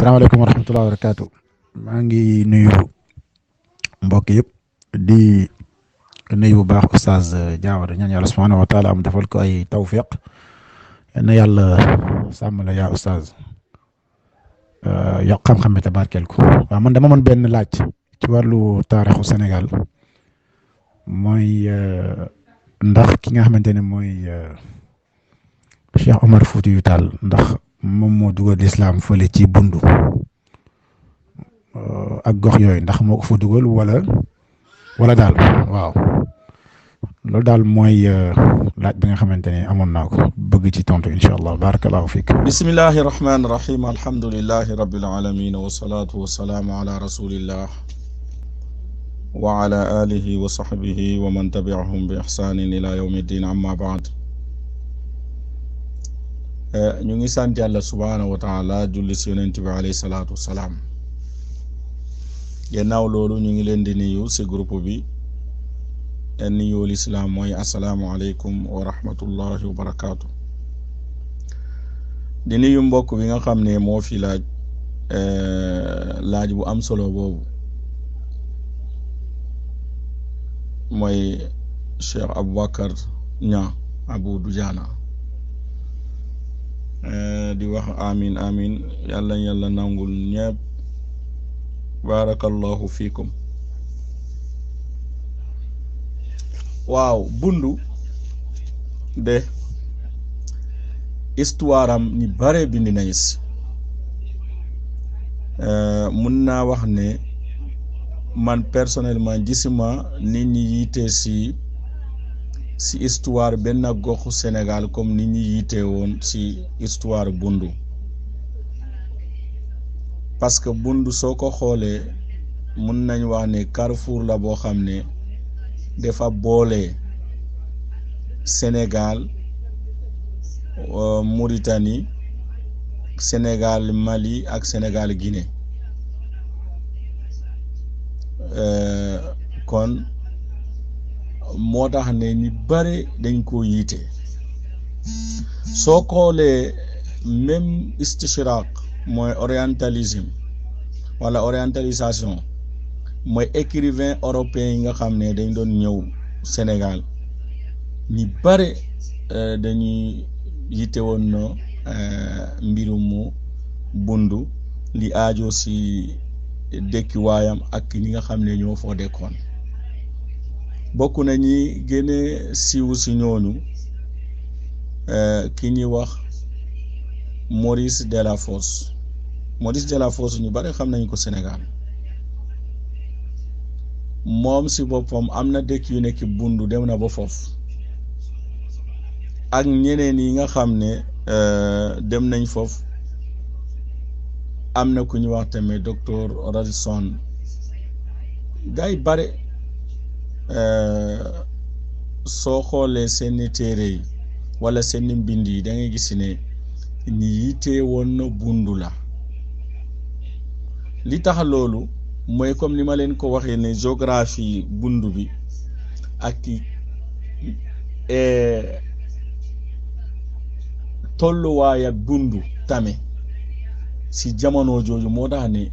asalaamaaleykum wa rahmatulah wa barakaatu. maa ngi nuyu mbokk yëpp di nuyu bu baax oustaz Diawara ñaan yàlla subhaanahu wa taala am defal ko ay tawfiq na yàlla sàmm la yaa oustaz yokk xam-xam bi te barkeel ko. waaw man dama mën benn laaj ci wàllu taarixu Sénégal mooy ndax ki nga xamante ne mooy Cheikh Omar Foutiyou Tall ndax moom moo dugal lislaam fële ci bundu ak gox yooyu ndax moo ko fa dugal wala daal waaw loolu daal mooy laaj bi nga xamante ne amoon naa ko bëgg ci tontu incha allah barakallahu fiik. bismillahi rahmaani rahim alhamdulillahi rabbil alamin wasalaatu wasalaamu ala rasulillah wa ala alihi wa sahbihi wa man tabiahum bi ihsanin ila yawmi ddin amma baad. ñu ngi sant yàlla subhaanahu wa taala julli si yonent bi alayhi salaatu wasalaam. gannaaw loolu ñu ngi leen di nuyu si groupe bi nuyu lislaam mooy asalaamualeykum wa rahmatullahi wa barakaatu. di nuyu mbokk bi nga xam ne moo fi laaj bu am solo boobu mooy Cheikh Aboubacar Niang Abou Dudiana di wax amin amin yàlla nangul ñëpp barakallahu fiikum. waaw bundu de histoire am ñi bare bindi nañ si mun naa wax ne man personnellement gisuma nit ñi yiite si histoire benn goxu Sénégal comme nit ñi yiite woon si histoire bundu parce que bundu soo ko xoolee mun nañ wax ne carrefour la boo xam ne dafa boole Sénégal Mauritanie Sénégal Mali ak Sénégal Guinée kon moo tax ne ñu bare dañ ko yiite soo xoolee même istishraq mooy orientalisme wala orientalisation mooy écrivain européen yi nga xam ne dañ doon ñëw Sénégal ñi bare dañuy yitte woon na mbirum bundu li aajo si dëkki waayam ak ñi nga xam ne ñoo foo dekkoon. bokk na ñi gën a siiw si ñooñu ki ñuy wax Maurice Delafosse ñu bare xam nañ ko Sénégal. moom si boppam am na dëkk yu nekk bundu dem na ba foofu ak ñeneen yi nga xam ne dem nañ foofu. am na ku ñu wax tamit docteur Radisson gars yi bare soo xoolee seeni téere yi wala seeni mbind yi da ngay gis ne ñi yitte woon na bundu la. li tax loolu mooy comme ni ma leen ko waxee ne géographie bundu bi ak tolluwaay ak bundu tame si jamono jooju moo tax ne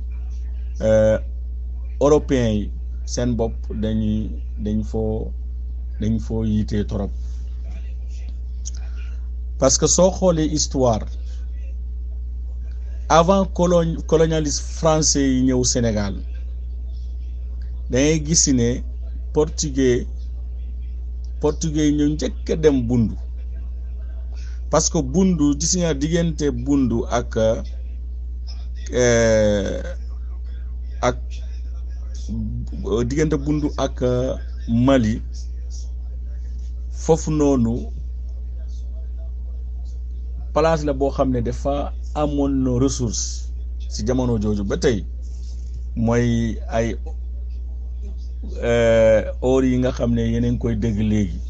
européens yi seen bopp dañ foo yiite torop parce que soo xoolee histoire avant colonialiste français yi ñëw Sénégal da ngay gis ne portugais yi ñoo njëkk a dem bundu parce que bundu gis nga diggante bundu ak diggante bundu ak Mali foofu noonu place la boo xam ne dafa amoon na ressource si jamono jooju ba tey mooy ay or yi nga xam ne yeneen koy dégg léegi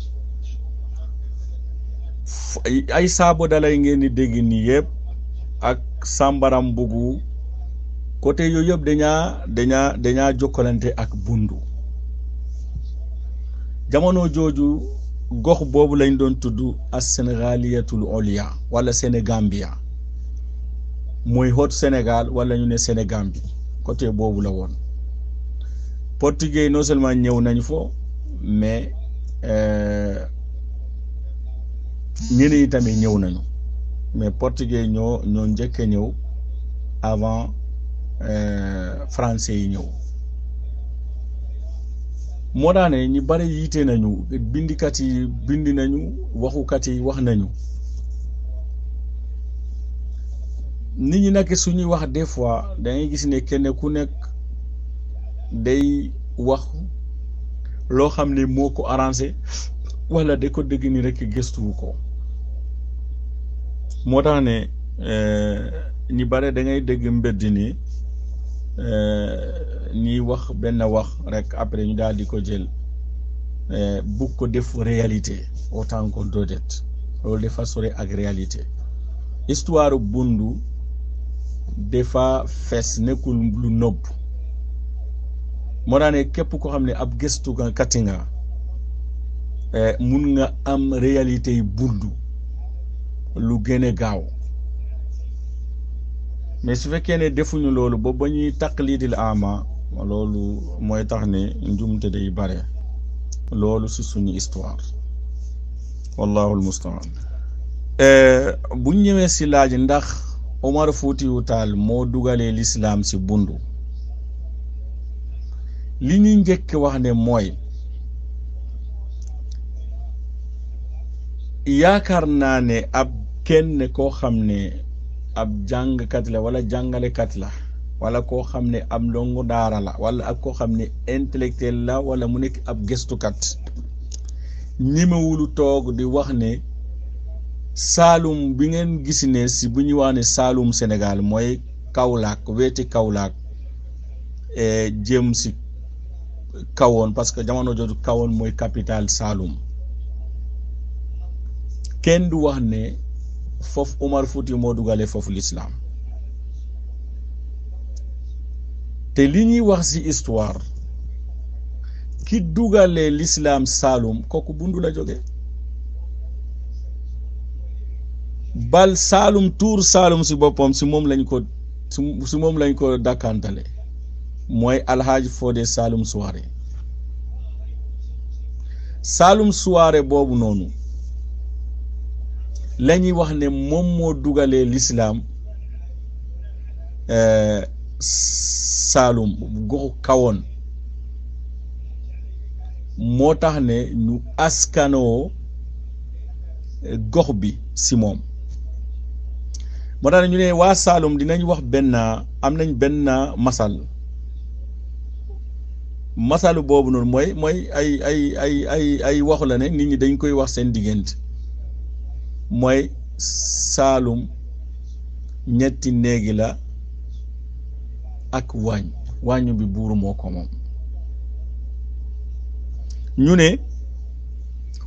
ay saabo dalay ngeen di dégg nii yëpp ak Sambaram Bugu côté yooyu yëpp dañaa jokkalante ak bundu jamono jooju gox boobu lañ doon tudd as Sénégaliyatul Olia wala Sénégambia mooy Haute Sénégal wala ñu ne Sénégambie côté boobu la woon portugais non seulement ñëw nañu fo mais ñeneen yi tamit ñëw nañu mais portugais ñoo njëkk a ñëw avant français yi ñëw moo tax ne ñu bari yiite nañu bindikat yi bind nañu waxukat yi wax nañu nit ñi nag suñuy wax des fois dangay gis ne kenn ku nekk day wax loo xam ne moo ko arrangé wala da ko dégg ni rek gëstuwu ko moo tax ne ñi bare da ngay dégg mbedd ni ñi wax benn wax rek après ñu daal di ko jël bugg ko def réalité autant que dodet loolu dafa sore ak réalité histoire bundu dafa fees nekkul lu nëbb moo tax ne képp ko xam ne ab gëstu kati nga mun nga am réalité yi bundu lu gën a gaaw mais su fekkee ne defuñu loolu ba ñuy taqlidil ama loolu mooy tax ne njumte day bare loolu si suñu histoire wallahu almustaan bu ñëwee si laaj ndax Omar Foutiyou Tall moo dugalee l'islam si bundu li ñuy njëkk wax ne mooy yaakaar naa ne ab kenn koo xam ne ab jàngkat la wala jàngalekat la wala koo xam ne ab ndongo daara la wala ak koo xam ne intellectuel la wala mu nekk ab gëstukat ñemewulu toog di wax ne Saalum bi ngeen gis ne si bu ñu wax ne Saalum Sénégal mooy Kaolack weeti Kaolack jëm si kawoon parce que jamono jooju kawoon mooy capitale Saalum kenn du wax ne foofu Omar Fouti moo dugale foofu l'islam te li ñuy wax ci histoire ki dugale l'islam Saalum kooku bundu la jóge bal Saalum tuur Saalum si boppam si moom lañ ko dàkkantale mooy Alhaji Fodé Saalum Souare Saalum Souare boobu noonu la ñuy wax ne moom moo dugalee l'islam Saalum goxu kawoon moo tax ne ñu askanoo gox bi si moom moo tax ne ñu ne waa Saalum dinañ wax am nañ benn masalu boobu noonu mooy ay waxu la ne nit ñi dañ koy wax seen diggante mooy Saalum ñetti néegi la ak waañ bi buuru moo ko moom ñu ne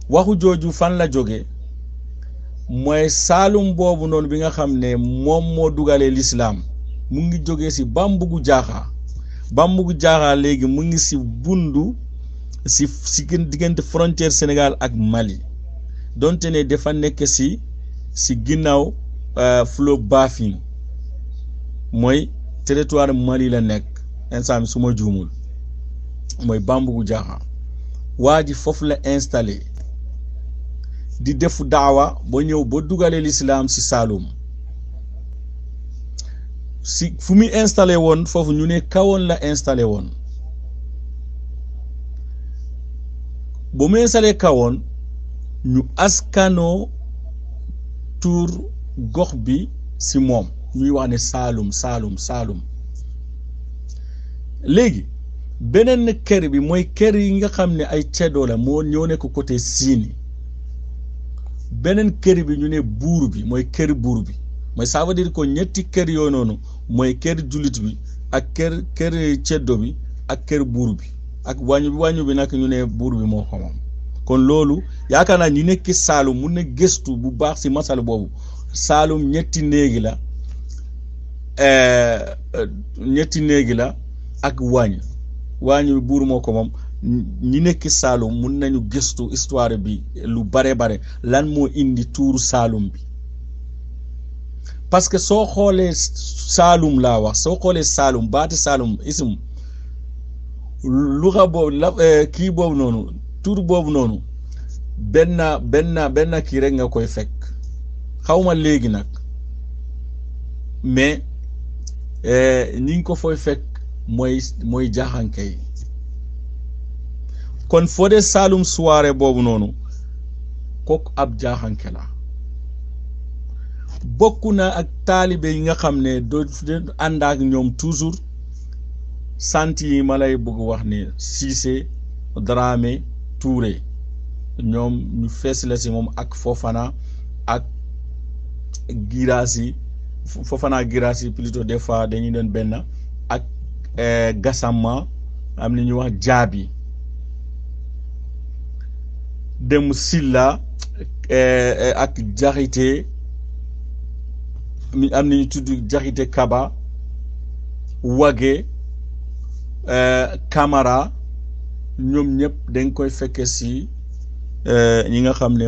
waxu jooju fan la jóge mooy Saalum boobu noonu bi nga xam ne moom moo dugalee l'islam mu ngi jógee si Bambugu Jaaxa léegi mu ngi si bundu si diggante frontière Sénégal ak Mali donte ne dafa nekk si ginnaaw fleuve Bafing mooy territoire Mali la nekk instant bi su ma juumul mooy Bambugu Jaaxa waa ji foofu la installé di def daawa ba ñëw ba dugalee l'islam si Saalum si fu muy installé woon foofu ñu ne kawoon la installé woon ba mu installé kawoon ñu askanoo tur gox bi si moom ñuy wax ne Saalum léegi beneen kër bi mooy kër yi nga xam ne ay ceddo la moo ñoo nekk côté Siini beneen kër bi ñu ne buur bi mooy kër buur bi mooy ça veut dire que ñetti kër yoo noonu mooy kër jullit bi ak kër ceddo bi ak kër buur bi ak wàññu bi nag ñu ne buur bi moo ko moom kon loolu yaakaar naa ñu nekk Saalum mun na gëstu bu baax si masal boobu Saalum ñetti néegi la ak wàññu bi buur moo ko moom ñi nekk Saalum mun nañu gëstu histoire bi lu bare lan moo indi tuuru Saalum bi parce que soo xoolee Saalum laa wax soo xoolee Saalum baati Saalum ism luxa boobu la kii boobu noonu tur boobu noonu benn kii rek nga koy fekk xawma léegi nag mais ni nga ko fooy fekk mooy jaaxanke yi kon Fodé Saloum soirée boobu noonu kooku ab jaaxanke la bokk na ak taalibe yi nga xam ne doo ànd ak ñoom toujours sant yi ma lay bëgg wax ne Cissé Dramé Touré ñoom ñu fees la si moom ak Fofana ak Girassi Fofana Girassi plutôt des fois dañuy doon benn ak Gassama am na ñuy wax Jaabi dem Silla ak Jaxite am nañu tudd Jaxite Kaba Wage Camara ñoom ñëpp dañ koy fekke si ñi nga xam ne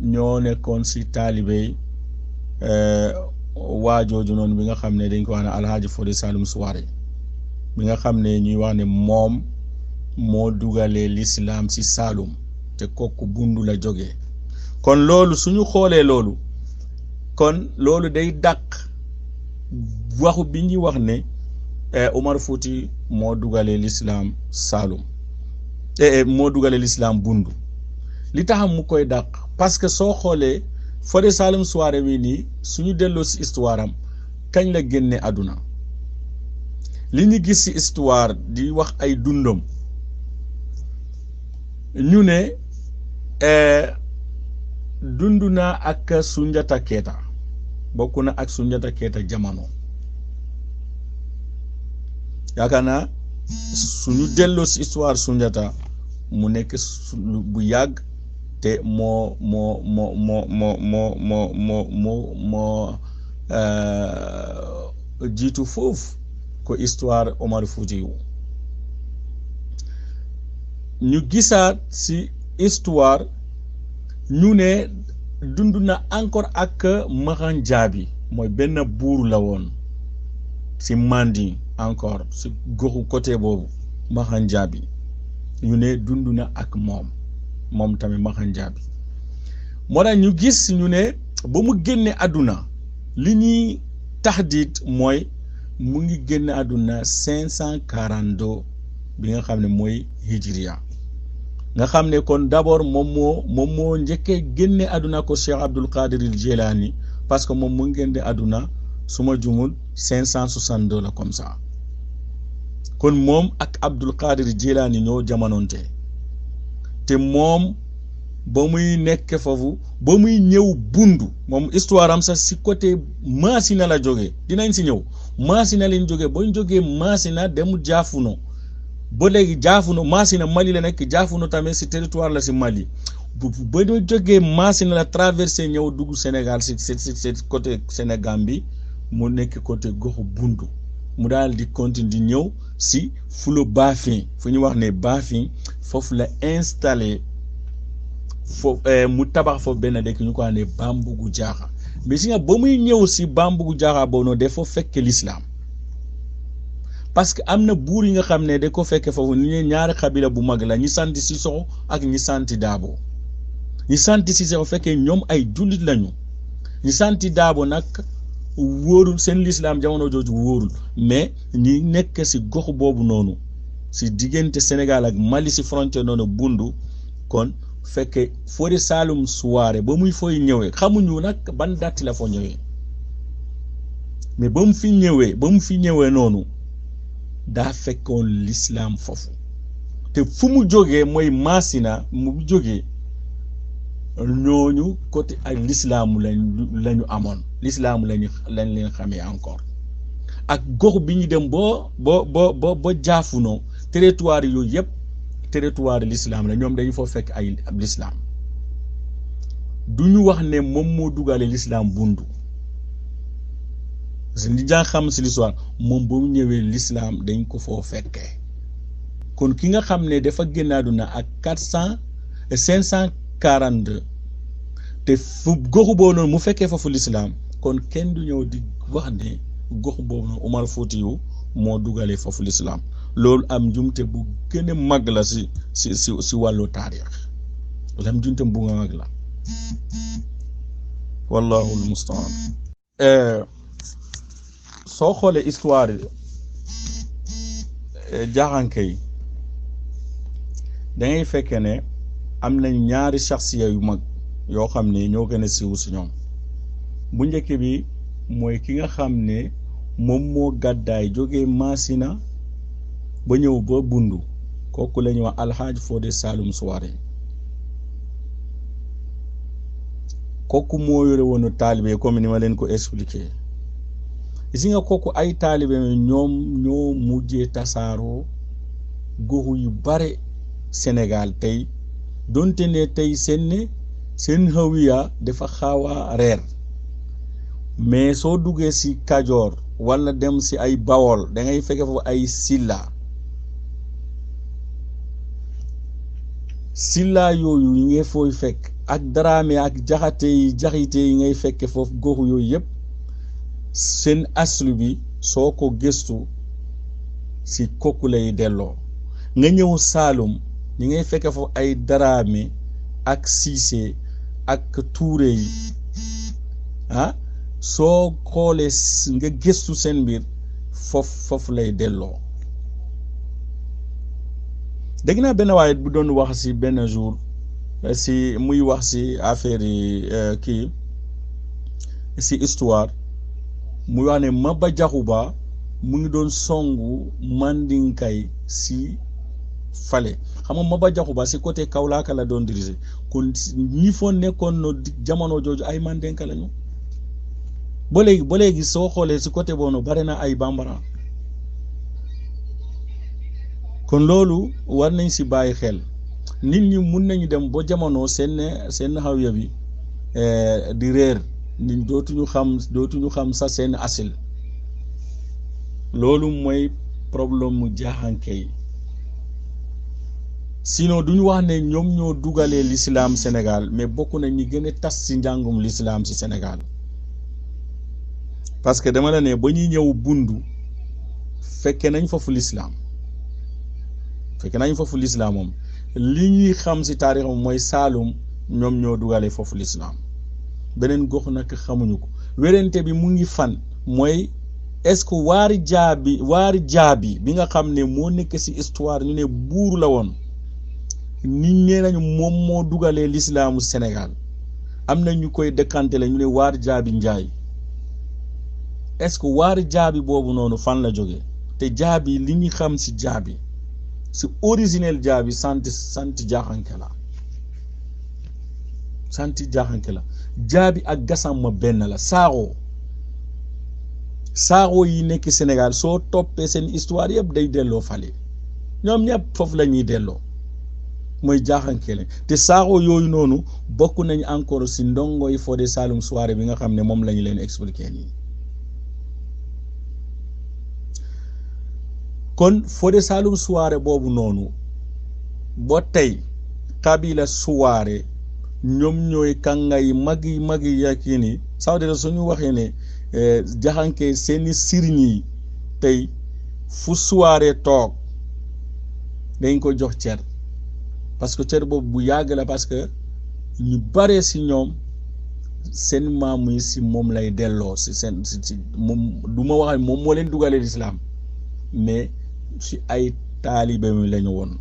ñoo nekkoon si taalibe waajooju noonu bi nga xam ne dañ ko wax ne Alhaji Fodé Saloum Souaré bi nga xam ne ñuy wax ne moom moo dugalee l'islam si Saloum te kooku Bundu la jógee kon loolu suñu xoolee loolu kon loolu day dàq waxu bi ñuy wax ne Omar Fouti moo dugalee l'islam Saloum moo dugalee l'islam Bundu li taxam mu koy dàq parce que soo xoolee Fodé Saloum Souaré wi nii suñu delloo si histoire am kañ la génne àdduna li ñu gis si histoire di wax ay dundam ñu ne dund na ak Soundiata Keita bokk na ak Soundiata Keita jamono yaakaar naa suñu delloo si histoire Soundiata mu nekk bu yàgg te moo jiitu foofu ko histoire Omar Foutiyou ñu gisaat si histoire ñu ne dund na encore ak Maxan Jaabi mooy benn buur la woon si Mandi encore si goxu côté boobu Maxan Jaabi ñu ne dund na ak moom tamit Maxan Jaabi moo tax ñu gis ñu ne ba mu génne àdduna li ñuy taxdiit mooy mu ngi génne àdduna 542 bi nga xam ne mooy hijriya nga xam ne kon d'abord moom moo njëkkee génne àdduna ko Cheikh Abdul Qadir al Jilani parce que moom mu ngi génne àdduna suma jumul 562 la comme ça kon moom ak Abdul Qadir Jilani ñoo jamonoonte te moom ba muy nekk foofu ba muy ñëw Bundu moom histoire am sax si côté Masina la jógee dinañ si ñëw Masina lañ jógee ba ñu jógee Masina dem Jaafuno ba léegi Jaafuno Masina Mali la nekk Jaafuno tamit si territoire la si Mali ba ñu jógee Masina la traversé ñëw dugg Sénégal si côté Sénégal bi mu nekk côté goxu Bundu mu daal di continuer di ñëw si Fulo Bafin fu ñu wax ne Bafin foofu la installé foofu mu tabax foofu benn dëkk ñu ko wax ne Bambougou Diakha mais si nga ba muy ñëw si Bambougou Diakha boobu noonu dafa fekk l'islam parce que am na buur yi nga xam ne da ko fekke foofu ni ne ñaari xabila bu mag la ñi santi Sissoko ak ñi santi Dabo ñi santi Sissoko fekkee ñoom ay jullit lañu ñi santi Dabo nag wóorul seen l'islam jamono jooju wóorul mais ñi nekk si gox boobu noonu si diggante Sénégal ak Mali si frontière noonu Bundu kon fekkee Fodé Saloum Souaré ba muy fooy ñëwee xamuñu nag ban date la foo ñëwee mais ba mu fi ñëwee noonu daa fekkoon l'islam foofu te fu mu jógee mooy Masina mu jógee ñooñu côté ak l'islam lañu amoon l'islam lañ leen xamee encore ak gox bi ñu dem ba Jaafuno territoire yooyu yëpp territoire de l'islam la ñoom dañu foo fekk ay l'islam du ñu wax ne moom moo dugale l'islam Bundu parce que li jàng xam si l'histoire moom ba mu ñëwee l'islam dañ ko foo fekkee kon ki nga xam ne dafa génn àdduna ak 542 te fu goxu boo noonu mu fekkee foofu l'islam kon kenn du ñëw di wax ne gox boobu noonu Omar Foutiyou moo dugalee foofu l'islam loolu am njumte bu gën a mag la si wàllu taarix loolu am njumte bu nga mag la wallahu almustaan soo xoolee histoire jaaxanke yi da ngay fekke ne am nañ ñaari shaxsiya yu mag yoo xam ne ñoo gën a siiw si ñoom bu njëkk bi mooy ki nga xam ne moom moo gàddaay jógee Masina ba ñëw ba Bundu kooku la ñuy wax Alhaaj Fodé Saloum Souare kooku moo yore woonu taalibe comme ni ma leen ko expliqué gis nga kooku ay taalibe ñoom ñoo mujjee tasaaroo goxu yu bare Sénégal tey donte ne tey seen hawiya dafa xaw a reer mais soo duggee si Kajoor wala dem si ay Bawol da ngay fekke foofu ay silla yooyu yi ngay fooy fekk ak Daraame ak jaxite yi ngay fekke foofu goxu yooyu yëpp seen aslu bi soo ko gëstu si kooku lay delloo nga ñëw Saalum ñi ngay fekke foofu ay Daraame ak Siise ak Tuure yi soo xoolee nga gëstu seen mbir foofu lay delloo dégg naa benn waaye bu doon wax si benn jour si muy wax si affaire yi kii si histoire muy wax ne Maba Jaxu Ba mu ngi doon songu Mandinkay si fale xam nga Maba Jaxu Ba si côté Kaolack la doon dirigé kon ñi foo nekkoon no jamono jooju ay Mandinka lañu ba léegi soo xoolee si côté boobu bare na ay bambara kon loolu war nañ si bàyyi xel nit ñi mun nañu dem ba jamono seen xawya bi di réer nit dootuñu xam sa seen asil loolu mooy problème mu jaaxanke yi sinon duñu wax ne ñoom ñoo dugalee l'islam Sénégal mais bokk na ñi gën a tas si njàngum l'islam si Sénégal parce que dama la ne ba ñuy ñëw Bundu fekke nañ foofu l'islam moom li ñuy xam si taarix moom mooy Saalum ñoom ñoo dugalee foofu l'islam beneen gox nag xamuñu ko wérante bi mu ngi fan mooy est-ce que waari jaabi bi nga xam ne moo nekk si histoire ñu ne buur la woon nit ñee nañu moom moo dugalee l'islaamu Sénégal am na ñu koy dëkkante la ñu ne waari jaabi Njaay est-ce que waari jaabi boobu noonu fan la jógee te jaabi li ñu xam si jaabi si originel jaabi sant jaaxanke la jaabi ak Gassama benn la saaxoo yi nekk Sénégal soo toppee seen histoire yëpp day delloo fale ñoom ñëpp foofu la ñuy delloo mooy jaaxanke la te saaxoo yooyu noonu bokk nañ encore si ndongo yi Fodé Saloum Souare bi nga xam ne moom la ñu leen expliqué nii kon Fodé Saloum Souare boobu noonu ba tey kabila Souare ñoom ñooy kànga yi mag yi yakii ni ça veut dire suñu waxee ne jaxanke seeni sëriñ yi tey fu Souare toog dañ ko jox cer parce que cer boobu bu yàgg la parce que ñu bare si ñoom seen maam yi si moom lay delloo si moom du ma wax moom moo leen dugalee l'islam mais si ay taalibe mi lañu woon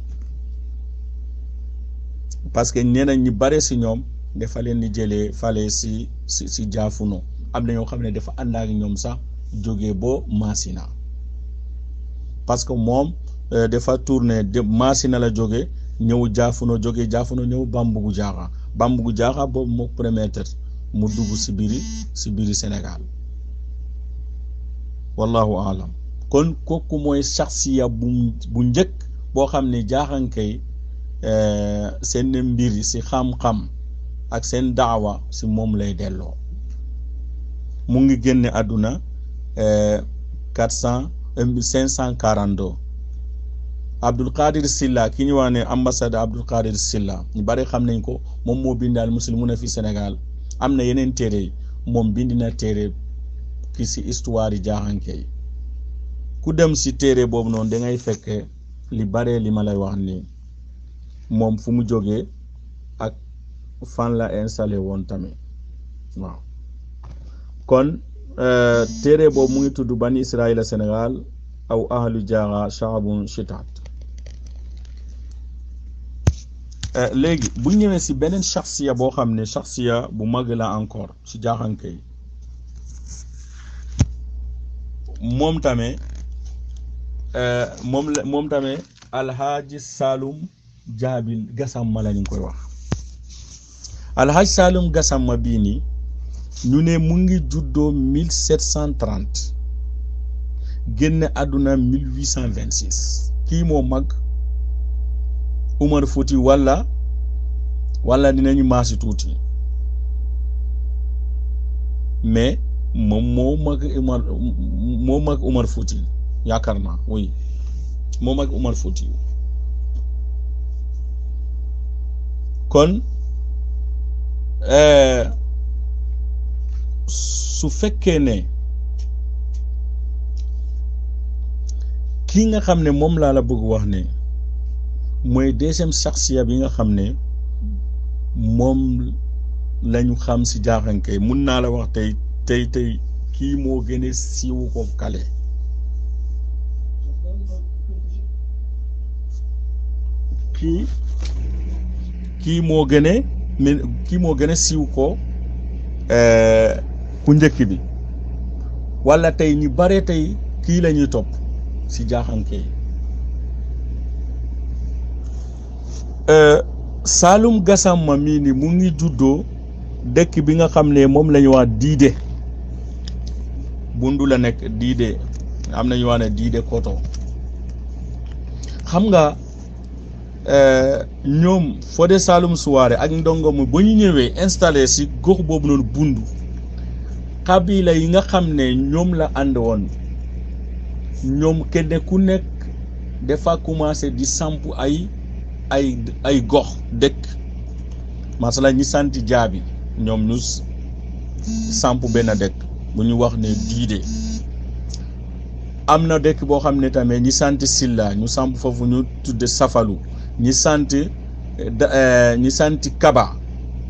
parce que nee na ñu bare si ñoom dafa leen di jëlee fale si jaafuno am na ñoo xam ne dafa ànd ak ñoom sax jógee bo Masina parce que moom dafa tourné de Masina la jóge ñëw jaafuno ñëw Bambugu Jaaxa boobu moo permettre mu dugg si biiri Sénégal wallahu alam kon kooku mooy shaxsiya bu njëkk boo xam ne jaaxankay seen mbir si xam-xam ak seen daawa si moom lay delloo mu ngi génne àdduna 542 Abdul Qadir Silla ki ñu wax ne ambassade Abdul Qadir Silla ñu bari xam nañ ko moom moo bindaal muslimuna fi Sénégal am na yeneen téere yi moom bind na téere ki si histoire yi jaaxanke yi ku dem si téere boobu noonu da ngay fekke li bare li ma lay wax ni moom fu mu jógee ak fan la installé woon tamit waaw kon téere boobu mu ngi tudd Bani Israël Sénégal aw ahlu jaaxa shaabun shitaat léegi bu ñëwee si beneen shaxsiya boo xam ne shaxsiya bu mag la encore si jaaxanke yi moom tamit moom tamit Alhaji Saloum Jaabil Gassama la ñu koy wax Alhaji Saloum Gassama bii nii ñu ne mu ngi juddoo 1730 génne àdduna 1826 kii moo mag Umar Fouti wala dinañu maasi tuuti mais moom moo mag Umar Fouti yaakaar naa oui moo mag Umar Fouti kon su fekkee ne kii nga xam ne moom laa la bëgg wax ne mooy deuxième shaxsiya bi nga xam ne moom lañu xam si jaaxanke mun naa la wax tey kii moo gën a siiw ko kale kii moo gën a siiw ko ku njëkk bi wala tey ñu bare tey kii la ñuy topp si jaaxanke yi Saloum Gassama mii ni mu ngi juddoo dëkk bi nga xam ne moom la ñu wax Diide Bundu la nekk Diide am na ñu wax ne Diide Koto xam nga ñoom Fodé Saloum Souare ak ndongo mu ba ñu ñëwee installé si gox boobu noonu Bundu xabila yi nga xam ne ñoom la ànd woon ñoom kenn ku nekk dafa commencé di samp ay gox dëkk masala ñi santi Jaabi ñoom ñu samp benn dëkk bu ñu wax ne Diide am na dëkk boo xam ne tamit ñi santi Silla ñu samp foofu ñu tudde Safalu ñi santi Kaba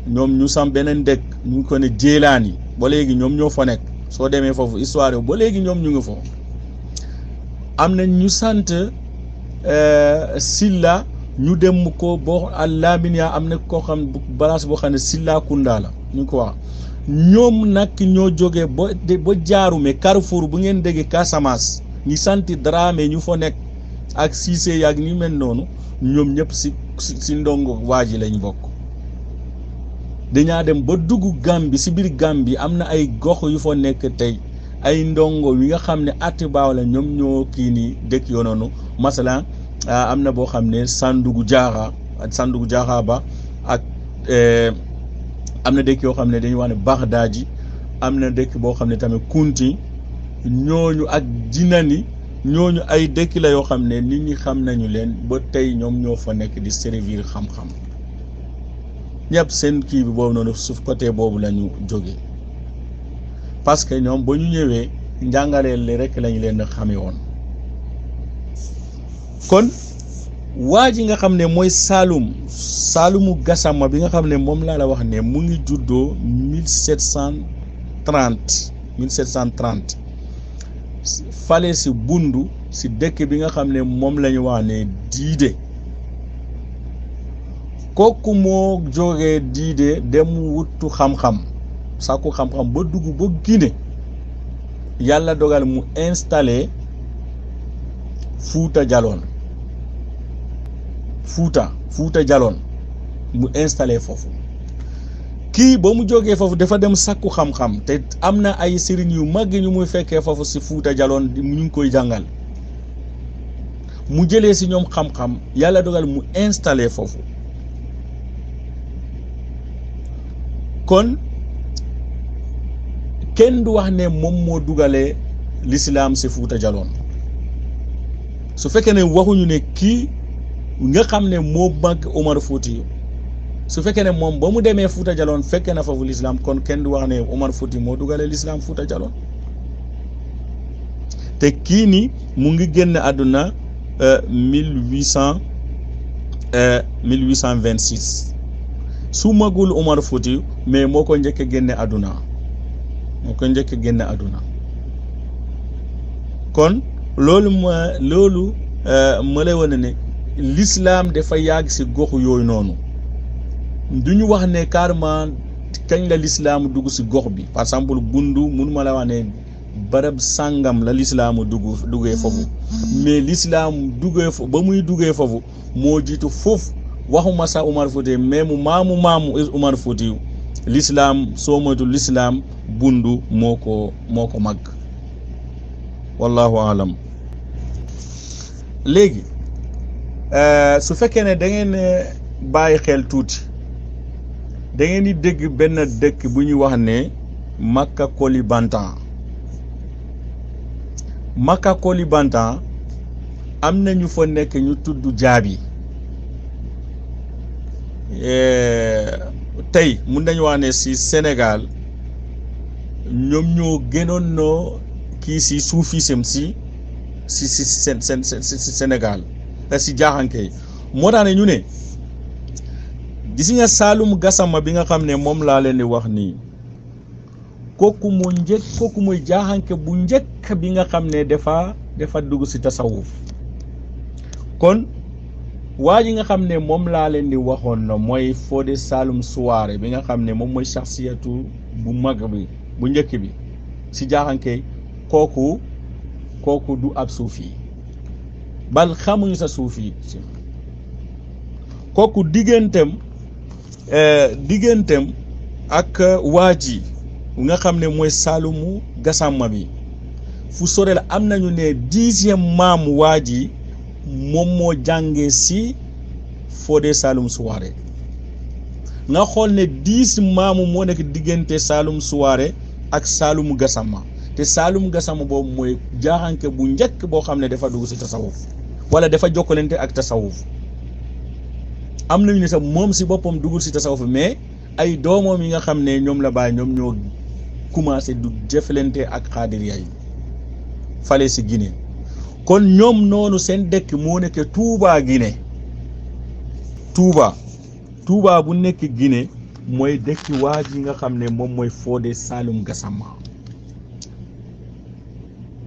ñoom ñu samp beneen dëkk ñu ko ne Jéelaani ba léegi ñoom ñoo fa nekk soo demee foofu histoire ba léegi ñoom ñu ngi foofu am na ñu sant Silla ñu dem ko boo Lamine am na koo xam balaas boo xam ne Silla Kunda la ñu ko wax ñoom nag ñoo jógee ba jaarume Carrefour bu ngeen déggee Casamance ñi santi Dramé ñu fa nekk ak Cissé yaag ñu mel noonu ñoom ñëpp si ndongo waa ji lañ bokk dañaa dem ba dugg Gàmbi si biir Gàmbi am na ay gox yu fa nekk tey ay ndongo yi nga xam ne atibaaw la ñoom ñoo kii nii dëkk yoo noonu masalan am na boo xam ne Sandugu Jaaxa ba ak am na dëkk yoo xam ne dañuy wax ne Baghdadi am na dëkk boo xam ne tamit Kunti ñooñu ak Jinani ñooñu ay dëkk la yoo xam ne nit ñi xam nañu leen ba tey ñoom ñoo fa nekk di servir xam-xam ñëpp seen kii bi boobu noonu suuf côté boobu la ñu jógee parce que ñoom ba ñu ñëwee njàngaleel li rek lañu leen xamee woon kon waa ji nga xam ne mooy Saalumu Gassama bi nga xam ne moom laa la wax ne mu ngi juddoo 1730 fale si Bundu si dëkk bi nga xam ne moom la ñu wax ne Diide kooku moo jógee Diide dem wuttu xam-xam sàkku xam-xam ba dugg ba Guinée yàlla dogal mu installé Fuuta Jaloon mu installé foofu kii ba mu jógee foofu dafa dem sàkku xam-xam te am na ay sëriñ yu mag ñu muy fekkee foofu si Fuuta Jaloon ñu ngi koy jàngal mu jëlee si ñoom xam-xam yàlla dogal mu installé foofu kon kenn du wax ne moom moo dugalee l'islam si Fuuta Jaloon su fekkee ne waxuñu ne kii nga xam ne moo mag Omar Fouti su fekkee ne moom ba mu demee Fuuta Jalon fekkee na foofu l'islam kon kenn du wax ne Omar Fouti moo dugale l'islam Fuuta Jalon te kii ni mu ngi génn àdduna 1826 su magul Omar Fouti mais moo ko njëkk a génne àdduna kon loolu ma lay wane ne l'islam dafa yàgg si goxu yooyu noonu du ñu wax ne carrément kañ la l'islam dugg si gox bi par exemple Bundu mënuma la wax ne barab sàngam la l'islam duggee foofu mais l'islam ba muy duggee foofu moo jiitu foofu waxuma sax Omar Fouti mais mu maamu Omar Fouti l'islam soo moytu l'islam Bundu moo ko mag wallahu alam léegi su fekkee ne da ngeen bàyyi xel tuuti da ngeen di dégg benn dëkk bu ñuy wax ne Makka Koulibantang am na ñu fa nekk ñu tudd Jaabi tey mun nañu wax ne si Sénégal ñoom ñoo gënoon noo kii si soufisme si Sénégal si jaaxanke yi moo tax ne ñu ne gis nga Saalum Gassama bi nga xam ne moom laa leen di wax nii kooku mooy jaaxanke bu njëkk bi nga xam ne dafa dugg si tasawuf kon waa ji nga xam ne moom laa leen di waxoon na mooy Fodé Saloum Souare bi nga xam ne moom mooy shakhsiyatu bu mag bi bu njëkk bi si jaaxanke kooku du ab suufi bal xamuñu sa suufi kooku digganteem ak waa ji nga xam ne mooy Saalumu Gassama bi fu sore la am nañu ne 10e maam waa ji moom moo jàngee si Fodé Saloum Souare nga xool ne 10 maamu moo nekk diggante Saloum Souare ak Saalumu Gassama te Saloum Gassama boobu mooy jaaxanke bu njëkk boo xam ne dafa dugg si tasawuf wala dafa jokkalante ak tasawuf am nañu ne sax moom si boppam duggul si tasawuf mais ay doomam yi nga xam ne ñoom la bàyyi ñoom ñoo commencé du jëflante ak xaadiriya yi fale si Guinée kon ñoom noonu seen dëkk moo nekk Touba Guinée Touba bu nekk Guinée mooy dëkk waa ji nga xam ne moom mooy Fodé Saloum Gassama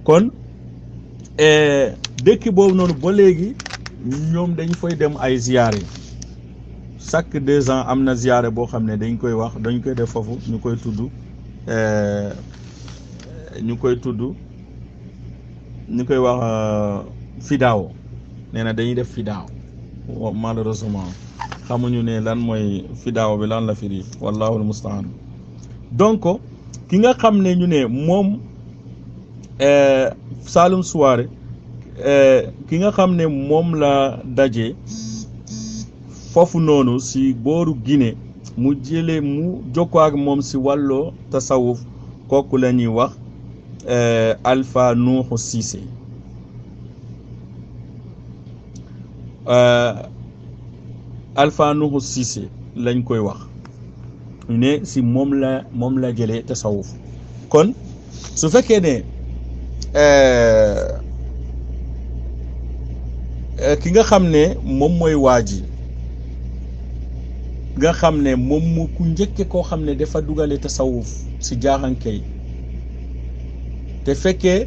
kon dëkk boobu noonu ba léegi ñoom dañ fay dem ay ziyaare chaque 2 ans am na ziyaare boo xam ne dañ koy def foofu ñu koy wax fidaaw nee na dañuy def fidaaw malheureusement xamuñu ne lan mooy fidaaw bi lan la firi wallahu almustaan donc ki nga xam ne ñu ne moom Saloum Souare ki nga xam ne moom la daje foofu noonu si booru Guinée mu jokkoo ak moom si wàllu tasawuf kooku la ñuy wax Alpha Nuuxu Cissé Alpha Nuuxu Cissé lañ koy wax ne si moom la jëlee tasawuf kon su fekkee ne ki nga xam ne moom mooy waa ji nga xam ne moom mu ku njëkke koo xam ne dafa dugale tasawuf si jaaxankey te fekkee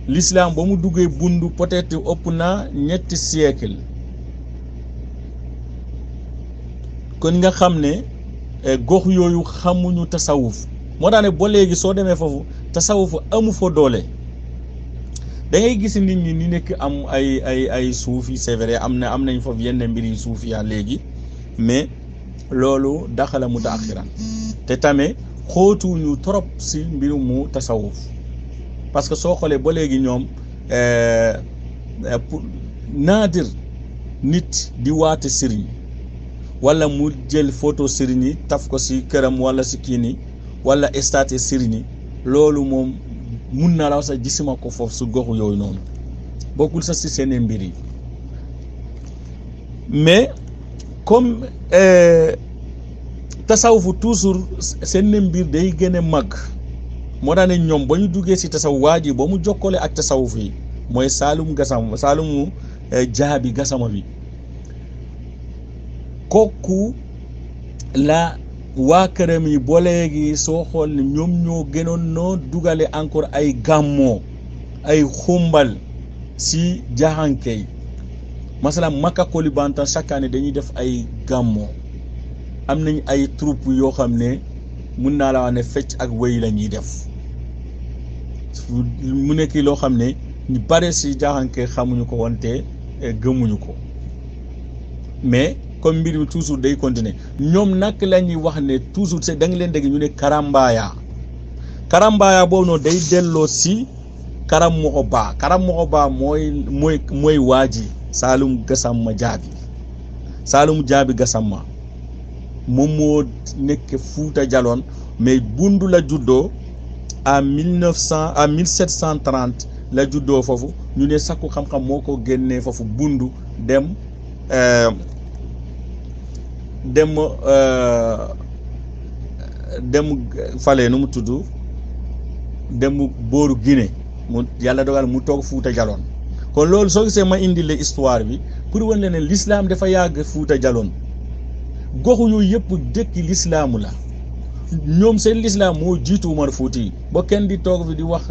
l'islam ba mu duggee Bundu peut-être ëpp na 3 siècle kon nga xam ne gox yooyu xamuñu tasawuf moo tax ne ba léegi soo demee foofu tasawuf amu fa doole da ngay gis nit ñi ni nekk am ay suufi c'est vrai am nañ foofu yenn mbir yi suufi yaa léegi mais loolu daxala mutaaxiran te tamit xóotuñu trop si mbirum mu tasawuf parce que soo xoolee ba léegi ñoom pour naadir nit di waate sëriñ wala mu jël photo sëriñ yi taf ko si këram wala si kii ni wala estaté sëriñ yi loolu moom mun na la sax gisuma ko foofu su goxu yooyu noonu bokkul sax si seen mbir yi mais comme tasawufu toujours seen mbir day gën a mag moo tax ne ñoom ba ñu duggee si tasawuf waa ji ba mu jokkale ak tasawuf yi mooy Saalumu Jaabi Gassama bi kooku la waa këram yi ba léegi soo xool ne ñoom ñoo gënoon noo dugale encore ay gàmmoo ay xumbal si jaaxanke yi masalan Makka Koulibantang chaque année dañuy def ay gàmmoo am nañ ay troupe yoo xam ne mun naa la wax ne fecc ak wéy la ñuy def mu nekk loo xam ne ñu bare si jaaxanke xamuñu ko wante gëmuñu ko mais comme mbir mi toujours day continuer ñoom nag la ñuy wax ne toujours da nga leen dégg ñu ne karambaaya boobu noonu day delloo si Karam Moxo Ba mooy waa ji Saalum Jaabi Gassama moom moo nekk Fuuta Jaloon mais Bundu la juddoo à 1730 la juddoo foofu ñu ne sakku xam-xam moo ko génnee foofu Bundu dem fale nu mu tudd dem booru Guinée mu yàlla dogal mu toog Fuuta Jaloon kon loolu soo gisee ma indi la histoire bi pour wane ne l'islam dafa yàgg Fuuta Jaloon goxu yooyu yëpp dëkki lislaamu la ñoom seen lislaam moo jiitu Umar Fuuti ba kenn di toog fi di wax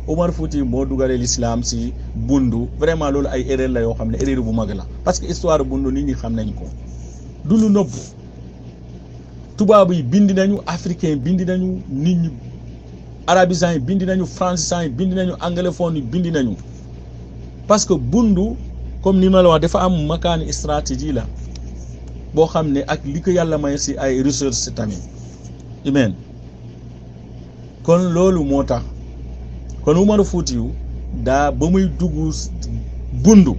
Umar Fuuti moo dugalee lislaam si Bundu vraiment loolu ay erreur la yoo xam ne erreur bu mag la parce que histoire Bundu nit ñi xam nañ ko du lu nëbb tubaab yi bind nañu africain bind nañu nit ñi arabisants yi bind nañu francisants yi bind nañu anglophone yi bind nañu parce que Bundu comme ni ma la wax dafa am makaani stratégie la boo xam ne ak li ko yàlla may si ay ressources tamit amen kon loolu moo tax kon Umar Fuutiyu daa ba muy dugg Bundu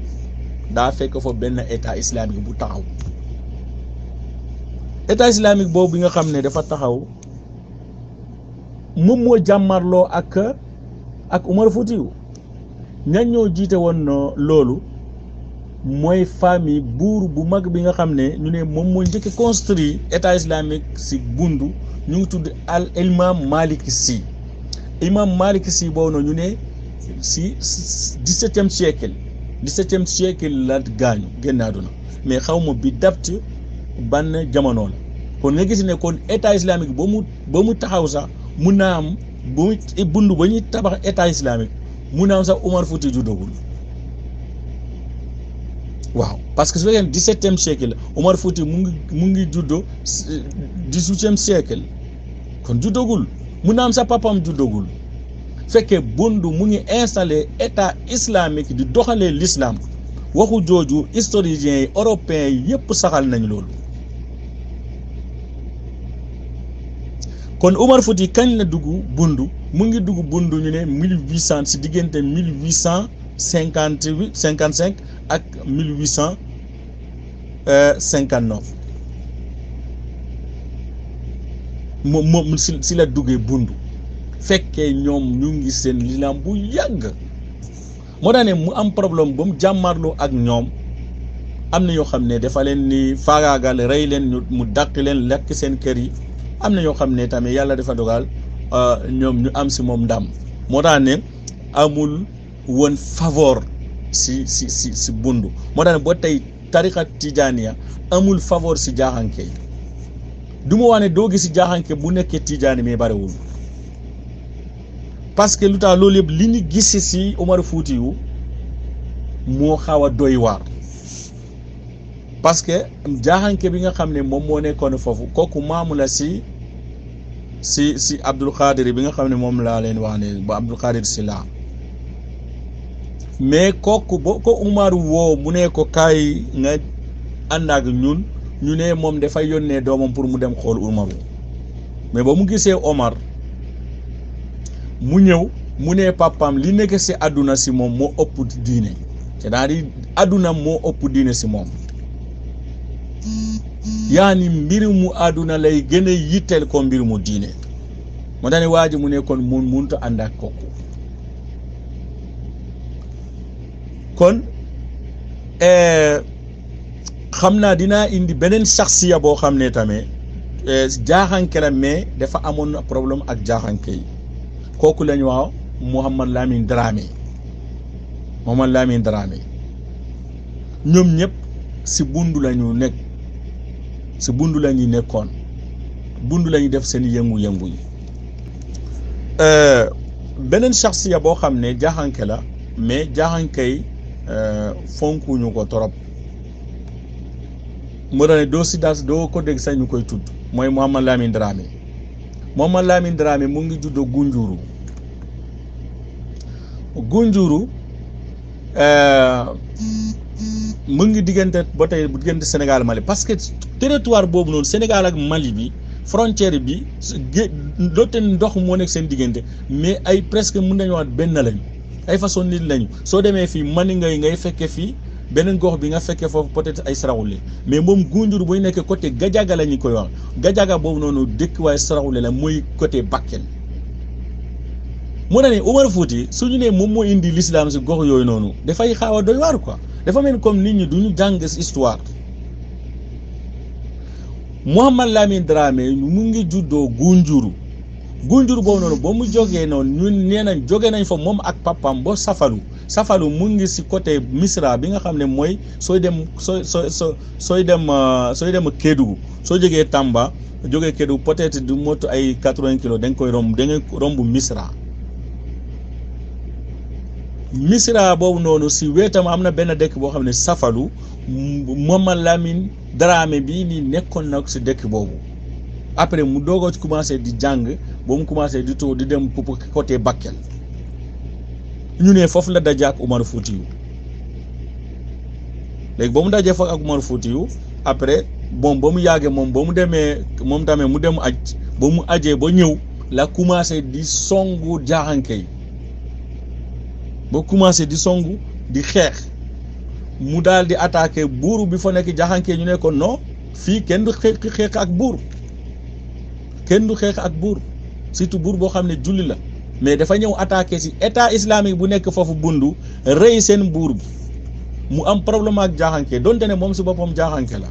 daa fekk fa benn état islamique bu taxaw état islamique boobu bi nga xam ne dafa taxaw moom moo jàmmarloo ak Umar Fuutiyu ñan ñoo jiite woon loolu mooy famille buur bu mag bi nga xam ne ñu ne moom moo njëkk construit état islamique si Bundu ñu ngi tudd imam Malik Sy boobu noonu ñu ne si 17e siècle la gaañu génn àdduna mais xaw ma bi dapt ban jamono la kon nga gis ne kon état islamique ba mu taxaw sax mun naa am Bundu ba ñuy tabax état islamique mun naa am sax Umar Fuuti juddagul waaw parce que su fekkee 17e siècle la Umar Fuuti mu ngi juddoo 18e siècle kon juddagul mun naa am sax papam juddagul fekkee Bundu mu ngi installé état islamique di doxalee l'islam waxu jooju historiens yi européens yi yëpp saxal nañ loolu kon Umar Fuuti kañ la dugg Bundu mu ngi dugg Bundu ñu ne 1800 si diggante 1855 ak 1859 moom si la duggee Bundu fekkee ñoom ñu ngi seen lislaam bu yàgg moo tax ne mu am problème ba mu jàmmarloo ak ñoom am na yoo xam ne dafa leen ni faagaagal rey leen mu dàq leen lekk seen kër yi am na yoo xam ne tamit yàlla dafa dogal ñoom ñu am si moom ndam moo tax ne amul woon favor si Bundu moo tax ne ba tey tariqa tijaaniya amul favor si jaaxanke yi du ma wax ne doo gis si jaaxanke bu nekkee tijaani mais barewul parce que lu tax loolu yëpp li ñu gis si Umar Fuutiyu moo xaw a doy waar parce que jaaxanke bi nga xam ne moom moo nekkoon foofu kooku maamu la si Abdul Qadir bi nga xam ne moom laa leen wax ne ba Abdul Qadir si laa mais kooku ba ko Umar woo mu ne ko kaay nga ànd ak ñun ñu ne moom dafay yónnee doomam pour mu dem xool Umar mais ba mu gisee Omar mu ñëw mu ne papaam li nekk si àdduna si moom moo ëpp diine c'est-à-dire àdduna moo ëpp diine si moom yaani mbir mu àdduna lay gën a yitteel ko mbir mu diine moo tax ne waa ji mu ne kon mun munta ànd ak kooku kon xam naa dinaa indi beneen saxsiya boo xam ne tamit jaaxanke la mais dafa amoon problème ak jaaxanke yi kooku lañu wax Mouhamad Lamine Dramé ñoom ñëpp si bundu lañu nekk si bundu lañuy nekkoon bundu lañuy def seen yëngu-yëngu yi beneen shaxsiya boo xam ne jaaxanke la mais jaaxanke yi fonkuñu ko torop moo tax ne doo ko dégg sax ñu koy tudd mooy Mouhamad Lamine Dramé mu ngi juddoo Gunjuru mu ngi diggante ba tey diggante Sénégal Mali parce que territoire boobu noonu Sénégal ak Mali bi frontière bi doote ndox moo nekk seen diggante mais ay presque mën nañu wax benn lañu ay façon nit lañu soo demee fii mani ngay fekke fii beneen gox bi nga fekkee foofu peut-être ay Saraxule mais moom Gunjur buy nekk côté Gajaga la ñu koy wax Gajaga boobu noonu dëkk waaye Saraxule la mooy côté Bakel moo tax ne Omar Fouti suñu ne moom moo indi l'islam si gox yooyu noonu dafay xaaw a doy waar quoi dafa mel comme nit ñi duñu jàng histoire Mouhamad Lamine Dramé mu ngi juddoo Gunjur boobu noonu ba mu jógee noonu ñun nee nañ jóge nañ fa moom ak papam ba Safalu mu ngi si côté Misra bi nga xam ne mooy sooy dem Kédougou soo jógee Tamba jógee Kédougou peut-être du motu ay 80 kilos da nga romb Misra boobu noonu si wetam am na benn dëkk boo xam ne Safalu Mouhamad Lamine Dramé bii nii nekkoon na si dëkk boobu après mu doogoo ci commencé di jàng ba mu commencé di tour di dem pour côté Bakel ñu ne foofu la daje ak Omar Foutiyou léegi ba mu dajee foofu ak Omar Foutiyou après bon ba mu yàggee moom ba mu demee moom tamit mu dem aj ba mu ajee ba ñëw la commencé di songu jaaxanke yi ba commencé di songu di xeex mu daal di attaqué buur bi fa nekk jaaxanke ñu ne ko non fii kenn du xeex ak buur surtout buur boo xam ne julli la mais dafa ñëw attaqué si état islamique bu nekk foofu bundu rëy seen buur bi mu am problème ak jaaxanke donte ne moom si boppam jaaxanke la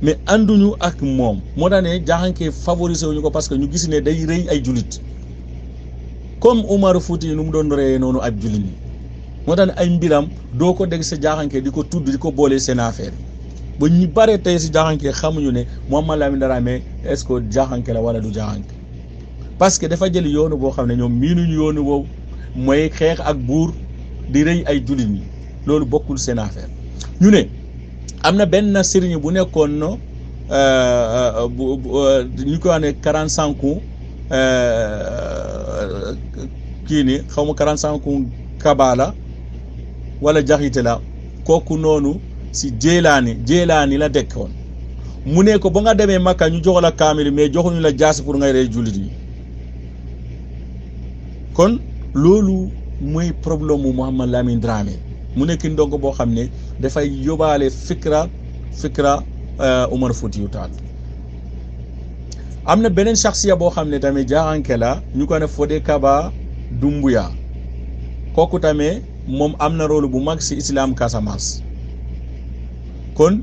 mais ànduñu ak moom moo tax ne jaaxanke favorisé wuñu ko parce que ñu gis ne day rëy ay jullit comme Omar Fouti nu mu doon rëyee noonu ak jullit ñi moo tax ne ay mbiram doo ko dégg sa jaaxanke di ko tudd di ko boole seen affaire ba ñu bare tey si jaaxanke xamuñu ne Mouhamad Lamine Dramé est-ce que jaaxanke la wala du jaaxanke parce que dafa jël yoonu boo xam ne ñoom miinuñu yoonu boobu mooy xeex ak buur di rëy ay jullit ñi loolu bokkul seen affaire ñu ne am na benn sëriñ bu nekkoon no ñu ko wax ne 45 kii ni xaw ma 45 kabala wala jaxite la kooku noonu si jéelaani la dekkoon mu ne ko ba nga demee Makka ñu jox la kaamil mais joxuñu la jaasi pour ngay rey jullit yi kon loolu mooy problème mu Mouhamad Lamine Dramé mu nekk ndongo boo xam ne dafay yóbbaale fikra Omar Foutiyou Tall am na beneen shaxsiya boo xam ne tamit jaaxanke la ñu ko ne Fodé Kaba Doumbouya kooku tamit moom am na rôle bu mag si islam Casamance kon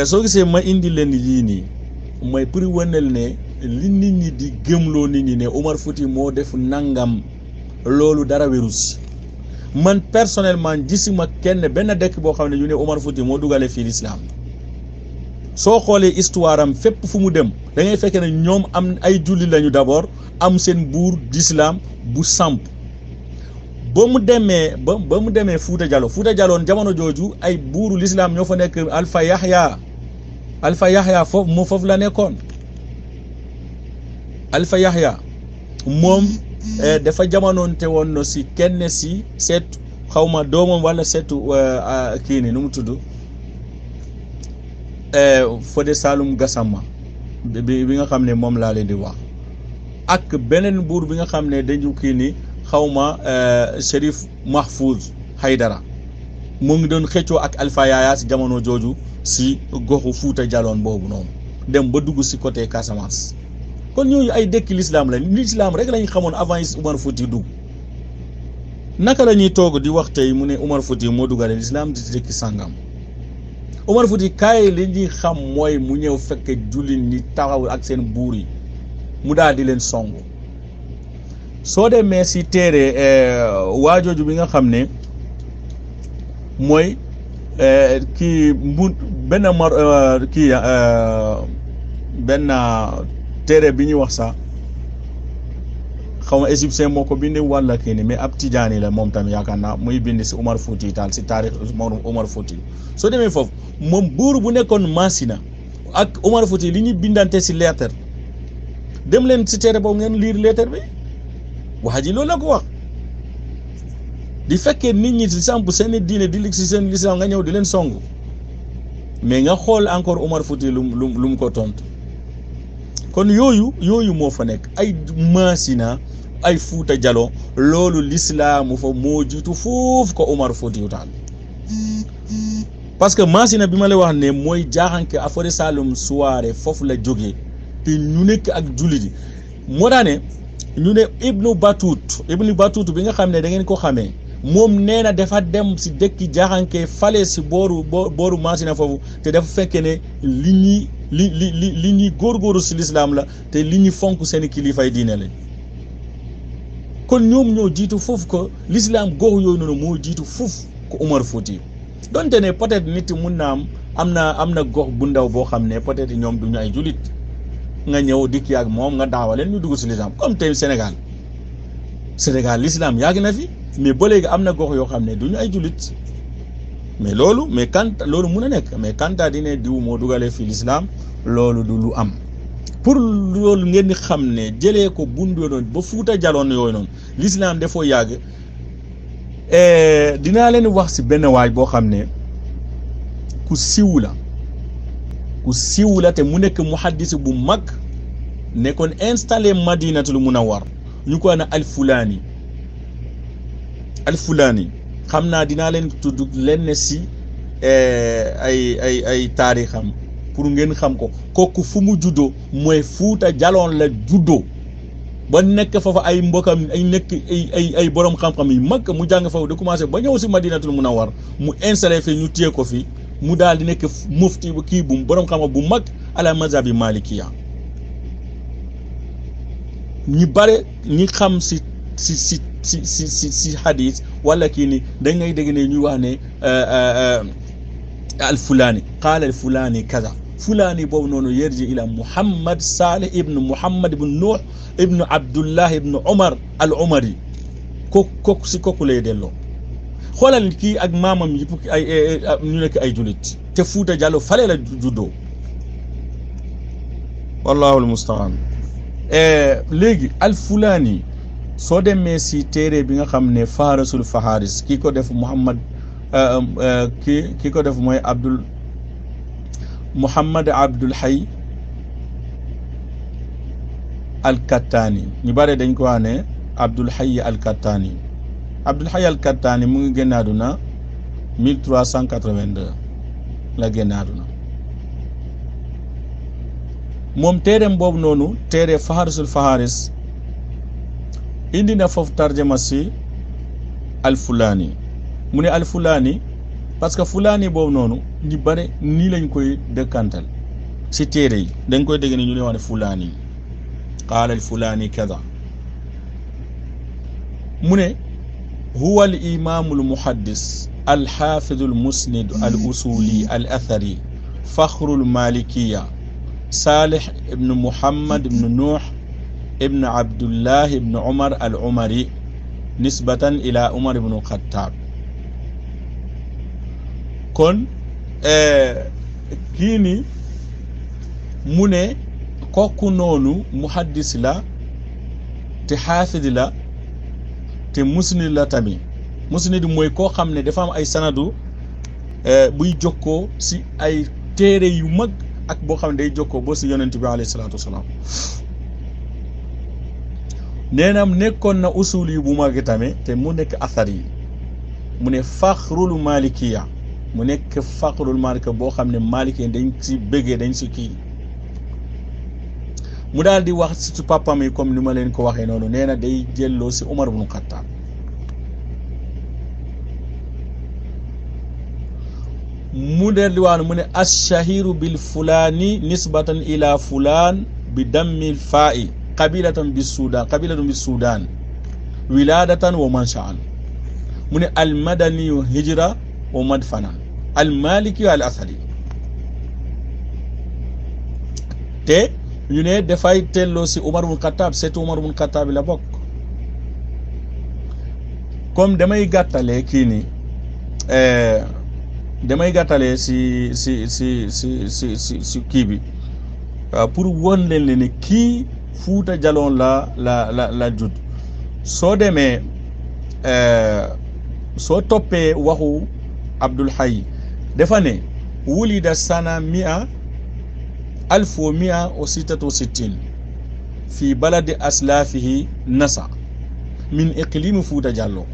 soo gisee ma indi leen yii nii mooy pour wanel ne li nit ñi di gëmloo nit ñi ne Omar Fouti moo def nangam loolu dara wéru si man personnellement gisuma kenn benn dëkk boo xam ne ñu ne Omar Fouti moo dugale fii l'islam soo xoolee histoire am fépp fu mu dem da ngay fekk ne ñoom am ay julli lañu d'abord am seen buur d'islam bu samp ba mu demee Fouta Djallon jamono jooju ay buuru l'islam ñoo fa nekk Alpha Yahya foofu la nekkoon Alpha Yahya moom dafa jamonoonte woon no si kenn si seetu xawma doomam wala seetu kii ni nu mu tudd Fodé Saloum Gassama bi nga xam ne moom laa leen di wax ak beneen buur bi nga xam ne dañu kii ni xawma Chérif Mahfouz Haydara mu ngi doon xëccoo ak Alpha Yahya si jamono jooju si goxu Fouta Djallon boobu noonu dem ba dugg si côté Casamance kon ñooñu ay dëkk l'islam rek lañu xamoon avant Omar Fouti dugg naka la ñuy toog di wax tey mu ne Omar Fouti moo duggale l'islam di dëkk sàngam Omar Fouti kaay li ñuy xam mooy mu ñëw fekk jullit ñi taxaw ak seen buur yi mu daal di leen songu. soo demee si téere waajooju bi nga xam ne mooy kii benn benn téere bi ñuy wax sax xaw ma égyptien moo ko bindi walla kii ni mais ab tijaani la moom tamit yaakaar naa muy bind si Omar Fouti Taal si taarix Omar Fouti. soo demee foofu moom buur bu nekkoon Masina ak Omar Fouti li ñuy bindante si lettre dem leen si téere boobu ngeen lire lettre bi wax ji loolu la ko wax. di fekkee nit ñi si samp seen diine di lig si seen lislaam nga ñëw di leen songu mais nga xool encore Omar Fouti lu mu ko tontu. kon yooyu moo fa nekk ay Masina ay Fuuta Jallo loolu lislaamu fa moo jiitu foofu ko Omar Fouti Taal parce que Masina bi ma lay wax ne mooy jaaxanke affaire Saloum soirée foofu la jógee te ñu nekk ak jullit yi moo daa ne ñu ne Ibnu Batut bi nga xam ne da ngeen ko xamee moom nee na dafa dem si dëkki jaaxanke fale si booru Masina foofu te dafa fekkee ne li ñuy góorgóoru si lislaam la te li ñuy fonk seen kilifay diine lañ kon ñoom ñoo jiitu foofu ko lislaam gox yooyu noonu moo jiitu foofu ko Omar Fouti donte ne peut-être nit mun na am na gox bu ndaw boo xam ne peut-être ñoom duñu ay julit nga ñëw dikki ak moom nga daawaleen ñu dugg si lislaam comme tey Sénégal lislaam yàgg na fi mais ba léegi am na gox yoo xam ne duñu ay julit mais loolu mun a nekk mais kanta di ne diw moo dugalee fii lislaam loolu du lu am pour loolu ngeen di xam ne jëlee ko bundu noonu ba Fuuta Jaloon yooyu noonu lislaam dafoo yàgg dinaa leen wax si benn waay boo xam ne ku siiw la te mu nekk muhaddis bu mag nekkoon installé Madinatul Munawwar ñu ko na Alfulaani xam naa dinaa leen tudd lenn si ay taarixam pour ngeen xam ko kooku fu mu juddoo mooy Fuuta Jaloon la juddoo ba nekk foofa ay mbokam ay borom xam-xam yi mag mu jàng foofu di commencé ba ñëw si Madinatul Munawwar mu installé fi ñu téye ko fi mu daal di nekk mufti kii bu borom xam-xam bu mag ala mazhabi malikiya ñi bare ñi xam si hadith wala kii ni da ngay dégg ne ñuy wax ne al-Fulani qaala al-Fulani kaza Fulani boobu noonu yerji ila Muhammad Salih ibn Muhammad ibn Nuh ibn Abdullah ibn Umar al-Umari kooku lay delloo xoolal kii ak maamam yëpp ñu nekk ay julit te Fuuta Jallo fale la juddoo wallahu al-musta'an léegi al-Fulani soo demee si téere bi nga xam ne Fahrasul Faharis kii ko def kii ko def mooy Muhammad Abdul Hayy al-Kattani ñu bare dañ ko wax ne Abdul Hayy al-Kattani mu ngi génn àdduna 1382 la génn àdduna moom téereem boobu noonu téere Fahrasul Faharis indi na foofu tarjama si al-Fulani mu ne al-Fulani parce que Fulani boobu noonu ñu bare nii lañ koy dëkkantal si téere yi dañ koy dégg ne ñu ne wax ne Fulani qaala al-Fulani kaza mu ne huwa al-imaamu al-muhaddis al-haafidu al-musnid al-usuli al-athari fakhru al-malikiya Salih ibn Muhammad ibn Nuh ibn Abdullah ibn Umar al-Umari nisbatan ila Umar ibn Khattab kon kii ni mu ne kooku noonu muhaddis la te xaafid la te musnid la tamit musnid mooy koo xam ne dafa am ay sanadu buy jokkoo si ay téere yu mag ak boo xam ne day jokkoo boo si yonent bi alayhi salaatu wasalaam nee na nekkoon na usul yi bu mag tamit te mu nekk athar yi mu ne faxrul malikiya mu nekk faxrul malikiya boo xam ne malikiya dañ si bëggee dañ si kii mu daal di wax si papam yi comme ni ma leen ko waxee noonu nee na day jëlloo si Umar ibn Khattab mu delli waanu mu ne ashahiru bil fulani nisbatan ila fulan bi dammil fa'i qabilatun bis sudan wiladatan wa mansha'an mu ne al madani hijra wa madfana al maliki al asali te ñu ne dafay telloo si Umar ibn Khattab seetu Umar ibn Khattab la bokk comme damay gàttalee kii ni damay gàttalee si kii bi pour won leen ne kii Fuuta Jalon la judd soo demee soo toppee waxu Abdul Hayy dafa ne wulida sana 1166 fi baladi aslafihi nasa min iqlimi Fuuta Jallo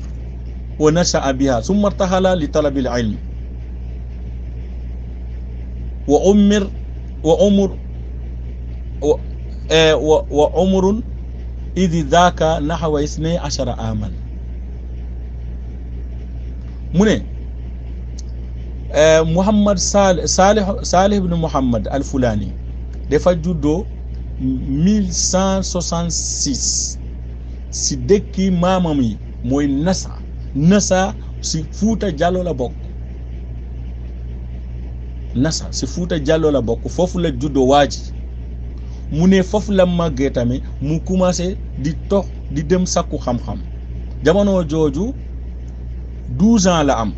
wa nasha'a biha summa irtahala li talabil ilm wa umrun idh dhaka nahwa 12 aman mu ne Muhammad Salih ibn Muhammad al Fulani dafa juddoo 1166 si dëkki maamam yi mooy Nasa si Fuuta Jallo la bokk Nasa si Fuuta Jallo la bokk foofu la juddoo waaji mu ne foofu la màggee tamit mu commencé di tox di dem sakku xam-xam jamono jooju 12 ans la am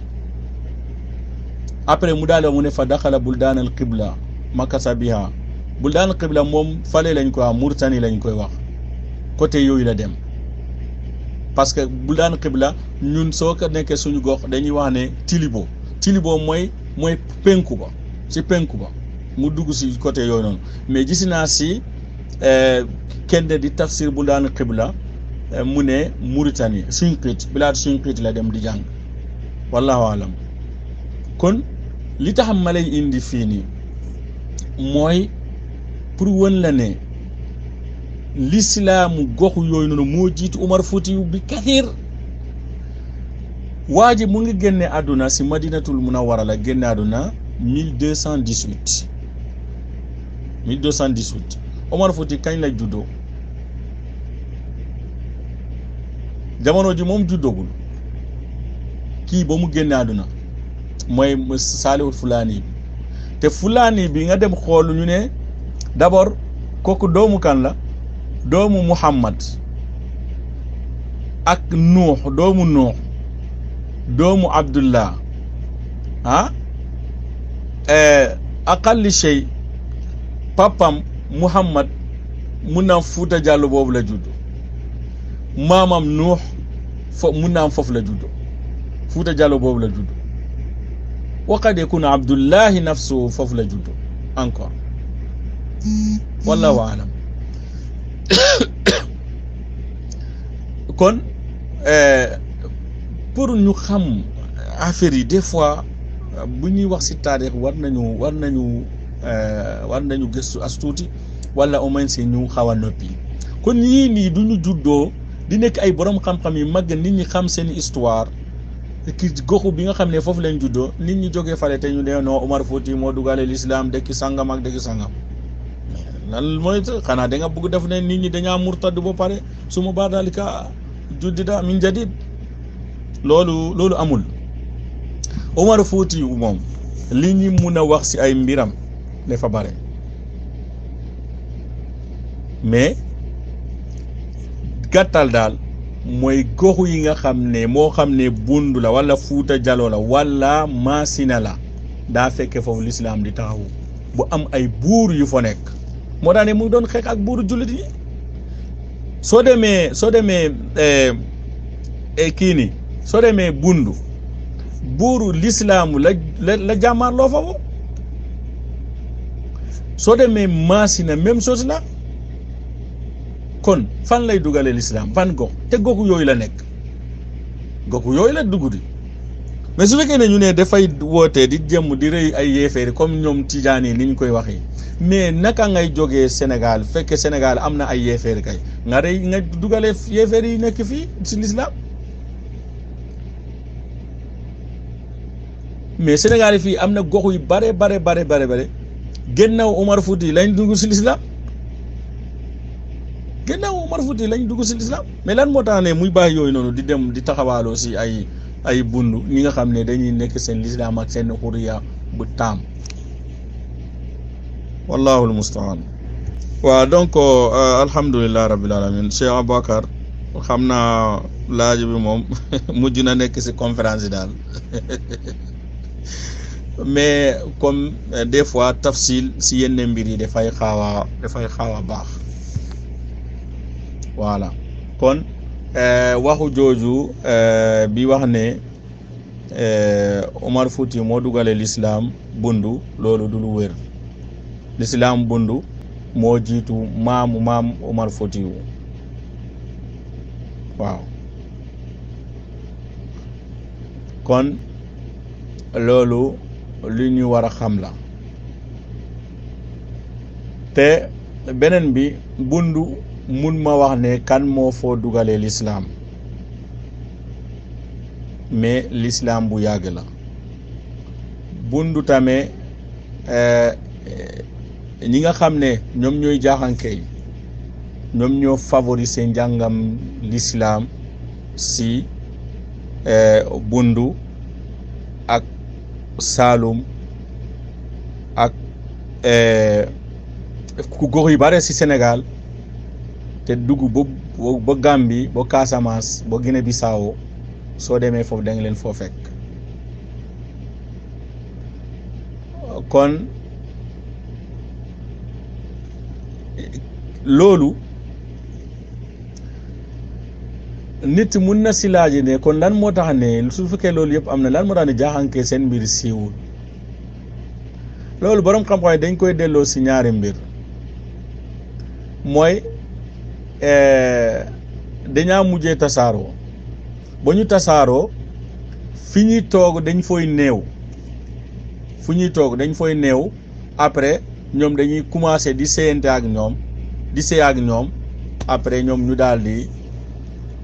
après mu daal mu ne fa daxala buldaan al qibla makasa biha buldaan al qibla moom fale lañ koy wax Mauritanie lañ koy wax côté yooyu la dem parce que buldaan al qibla ñun soo ko nekkee suñu gox dañuy wax ne Tilibo mooy penku ba si penku ba mu dugg si côté yooyu noonu mais gis naa si kenn di tafsir buldaan al qibla mu ne Mauritanie Shinqit bilaad Shinqit la dem di jàng wallahu alam kon li tax ma lay indi fii nii mooy pour wën la ne l'islaamu goxu yooyu noonu moo jiitu Umar Fuutiyu bi kathir waa ji mu ngi génne àdduna si Madinatul Munawwara la génne àdduna 1218 Umar Fuuti kañ la juddoo jamono ji moom juddoogul kii ba mu génne àdduna mooy Saalihul Fulaani te Fulaani bi nga dem xool ñu ne d'abord kooku doomu kan la doomu Muhammad ak Nuux doomu Abdullah aqalli shay papam Muhammad mun naam Fuuta Jallo boobu la judd maamam Nuux mun naam foofu la judd Fuuta Jallo boobu la judd waqad yakunu Abdullahi nafsu foofu la judd encore wallahu alam kon pour ñu xam affaire yi des fois bu ñuy wax ci taarix war nañu gëstu as tuuti wala au moins ñu xaw a noppi kon yii nii du ñu juddoo di nekk ay borom xam-xam yi mag nit ñi xam seen histoire ki goxu bi nga xam ne foofu lañ juddoo nit ñi jógee fale te ñu ne non Umar Fuuti moo dugale l'islam dëkki sangam ak dëkki sangam lan mooy xanaa da nga bëgg def ne nit ñi dañaa murtad ba pare su ma baa daalika juddida min jadid loolu amul Umar Fuuti moom li ñi mun a wax ci ay mbiram dafa bare mais gàttal daal mooy goxu yi nga xam ne moo xam ne Bundu la wala Fuuta Jallo la wala Masina la daa fekke foofu l'islam di taxawu bu am ay buur yu fa nekk moo tax ne mu doon xeex ak buuru jullit yi soo demee kii ni soo demee Bundu buuru l'islam la jàmmaarloo foofu soo demee Masina même chose la kon fan lay dugalee l'islam fan gox te goxu yooyu la nekk goxu yooyu la dugg di mais su fekkee ne ñu ne dafay wootee di jëm di rëy ay yéeféeri comme ñoom tijaan yi ni ñu koy waxee mais naka ngay jógee Sénégal fekke Sénégal am na ay yéeféeri kay nga rëy nga dugalee yéeféeri yi nekk fii ci l'islam mais Sénégal yi fii am na gox yu bare gennaaw Omar Fouti lañ dugg si l'islam mais lan moo tax ne muy bàyyi yooyu noonu di dem di taxawaaloo si ay bundu ñi nga xam ne dañuy nekk seen l'islam ak seen xuriya bu taam wallahu almustaan. waaw donc alhamdulilah rabbil alamin Cheikh Aboubacar xam naa laaj bi moom mujj na nekk si conférence yi daal mais comme des fois tafsil si yenn mbir yi dafay xaaw a baax voilà kon waxu jooju bi wax ne Omar Fouti moo dugale l'islam bundu loolu du lu wér. l'islam bundu moo jiitu maam Omar Fouti waaw kon loolu li ñu war a xam la te beneen bi bundu mun ma wax ne kan moo foo dugalee l'islam mais l'islam bu yàgg la bundu tamit ñi nga xam ne ñoom ñooy jaaxanke yi ñoom ñoo favoriser njàngam l'islam si bundu ak Saalum ak ku gox yu bare si Sénégal te dugg ba Gambie ba Casamance ba Guinée Bissau soo demee foofu da nga leen foo fekk kon loolu nit mun na si laaj ne kon lan moo tax ne su fekkee loolu yëpp am na lan moo tax ne jaaxankee seen mbir siiwul loolu borom xam-xam yi dañ koy delloo si ñaari mbir mooy dañaa mujjee tasaaroo ba ñu tasaaroo fi ñuy toog dañ fooy néew après ñoom dañuy commencer di séyante ak ñoom di séy ak ñoom après ñoom ñu daal di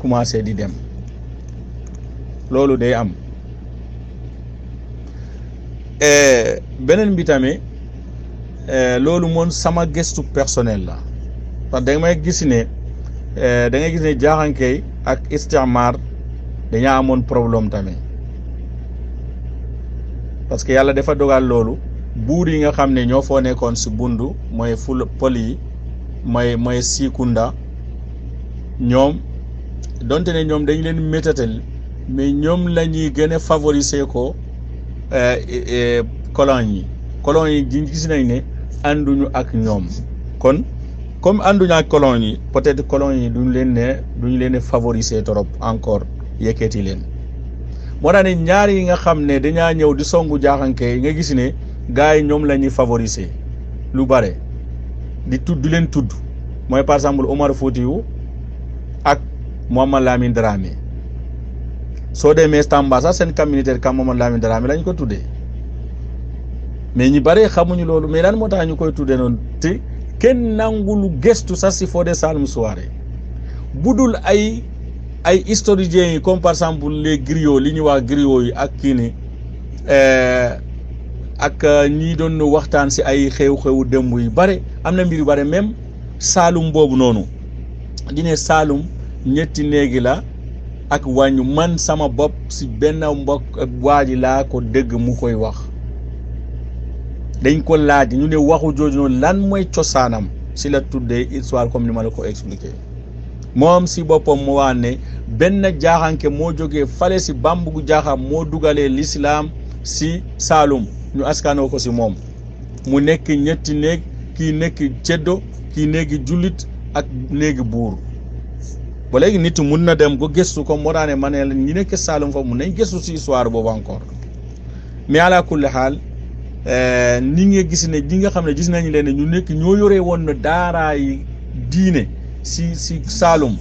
commencer di dem loolu day am beneen bi tamit loolu moom sama gëstu personnel la parce que da ngay gis ne jaaxankey ak istimar dañaa amoon problème tamit parce que yàlla dafa dogal loolu buur yi nga xam ne ñoo foo nekkoon si bundu mooy pël yi mooy Sikunda ñoom donte ne ñoom dañ leen métatal mais ñoom la ñuy gën a favoriser ko colon yi gis nañ ne ànduñu ak ñoom kon comme ànduñu ak colon yi peut-être colon yi duñ leen favoriser trop encore yëkkati leen moo tax ne ñaar yi nga xam ne dañaa ñëw di songu jaaxanke nga gis ne gars yi ñoom la ñuy favoriser lu bare di leen tudd mooy par exemple Omar Foutiyou ak Mohamed Lamine Dramé soo demee Tamba sax seen camp militaire camp Mohamed Lamine Dramé lañ ko tuddee mais ñu bare xamuñu loolu mais lan moo tax ñu koy tuddee noonu te kenn nangulu gestu sax si Fodé Saloum Souaré budul ay historiens yi comme par exemple les griots li ñuy wax griots yi ak kii ni ak ñi doon waxtaan si ay xew-xewu démb yu bare am na mbir yu bare même Saloum boobu noonu dine Saloum ñetti néegi la ak wàññu man sama bopp si benn mbokk waa ji laa ko dégg mu koy wax dañ ko laaj ñu ne waxu jooju noonu lan mooy cosaanam si la tuddee histoire comme ni ma la ko expliqué moom si boppam mu wax ne benn jaaxanke moo jógee fale si Bambugu Jaaxam moo dugalee l'islam si Saloum ñu askanoo ko si moom mu nekk ñetti néeg kii nekk ceddo kii néegi jullit ak néegi buur ba léegi nit mun na dem ko gëstu comme moo daane ma ne la ñi nekk Saloum foofu mun nañ gëstu si histoire boobu encore mais ala kulli xaal ni nga gis ne ñi nga xam ne gis nañu leen ne ñu nekk ñoo yore woon na daaraa yi diine si Saloum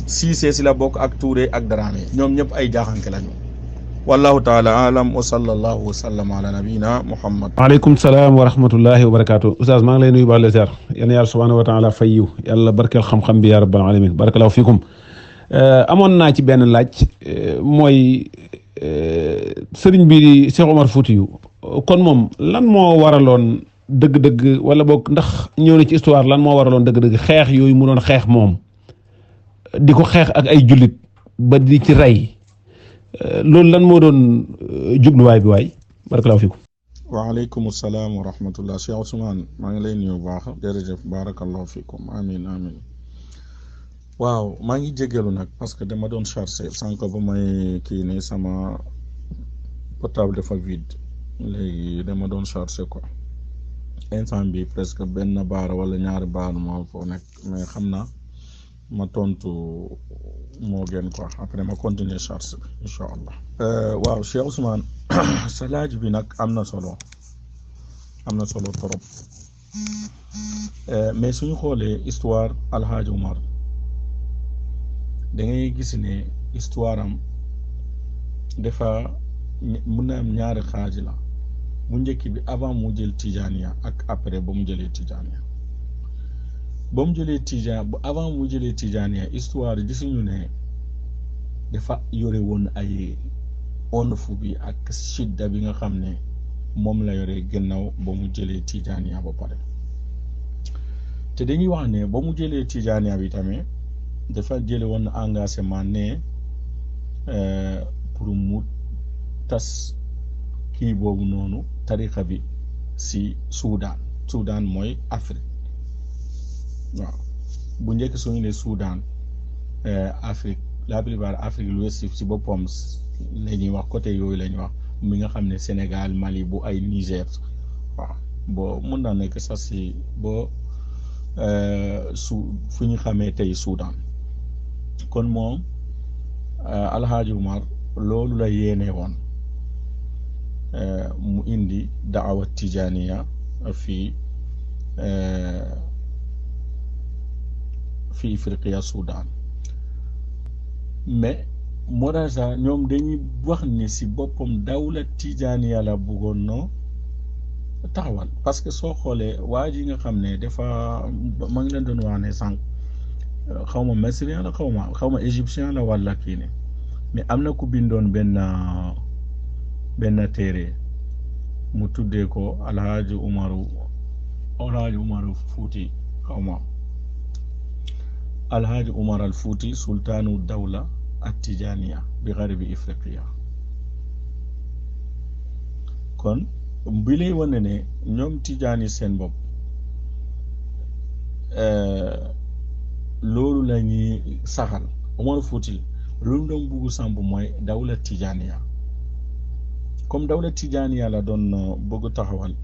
Cissé si la bokk ak Touré ak Dramé ñoom ñëpp ay jaaxanke lañu wallahu taala alam wa sallallahu wa sallam ala nabiyina muhammad. waaleykum salaam wa rahmatullahi wa barakaatu oustaz maa ngi lay nuyu baax la ziar yéen yàlla subhanahu wa taala fay yiw yàlla barkeel xam-xam bi ya rabbal alamin barakallahu fikum amoon naa ci benn laaj mooy sëriñ bi di Cheikh Omar Foutiyou kon moom lan moo waraloon dëgg-dëgg wala boog ndax ñëw na ci histoire lan moo waraloon dëgg-dëgg xeex yooyu mu doon xeex moom di ko xeex ak ay jullit ba di ci rey loolu lan moo doon jubluwaay bi waay barakallahu fiikum. waaleykum salaam wa rahmatullah Cheikh Ousmane maa ngi lay nuyu bu baax jërëjëf barakallahu fiikum amin amin waaw maa ngi jégalu nag parce que dama doon chargé sànq ba may kii ne sama portable dafa vide léegi dama doon chargé quoi instant bi presque benn baara wala ñaari baar moo foo nekk mais xam naa ma tontu moo gën quoi après ma continuer charge bi incha allah. waaw Cheikh Ousmane sa laaj bi nag am na solo trop mais suñu xoolee histoire Alhaji Umar da ngay gis ne histoire am dafa mun na am ñaari xaaj la mu njëkk bi avant mu jël Tijaniya ak après ba mu jëlee Tijaniya ba mu jëlee avant mu jëlee Tijaniya histoire gisuñu ne dafa yore woon ay onfu bi ak shidda bi nga xam ne moom la yore gannaaw ba mu jëlee Tijaniya ba pare te dañuy wax ne ba mu jëlee Tijaniya bi tamit dafa jële woon engagement ne pour mu tas kii boobu noonu tariqa bi si Soudan mooy Afrique waaw bu njëkk suñu ne Soudan Afrique la plupart Afrique l'Ouest si boppam la ñuy wax côté yooyu la ñuy wax mi nga xam ne Sénégal Mali bu ay Niger waaw boo mun naa nekk sax si boo fu ñu xamee tey Soudan kon moom Alhaji Umar loolu la yéene woon mu indi daawa Tijaniya fii Ifriqiya Soudan mais moo tax sax ñoom dañuy wax ni si boppam dawla Tijaniya la bëggoon no taxawal parce que soo xoolee waa ji nga xam ne dafa ma ngi leen doon wax ne sànq xaw ma misrien la xaw ma égyptien la wala kii ne mais am na ku bindoon benn téere mu tuddee ko Alhaji Umaru Fuuti xaw ma Alhaji Umar al Fuuti sultaanu dawla at Tijaniya bi garbi Ifriqiya kon bi lay wane ne ñoom Tijani seen bopp loolu la ñuy saxal Umar Fuuti lu doon bugg samp mooy dawla Tijaniya comme dawla Tijaniya la doon bëgg taxawal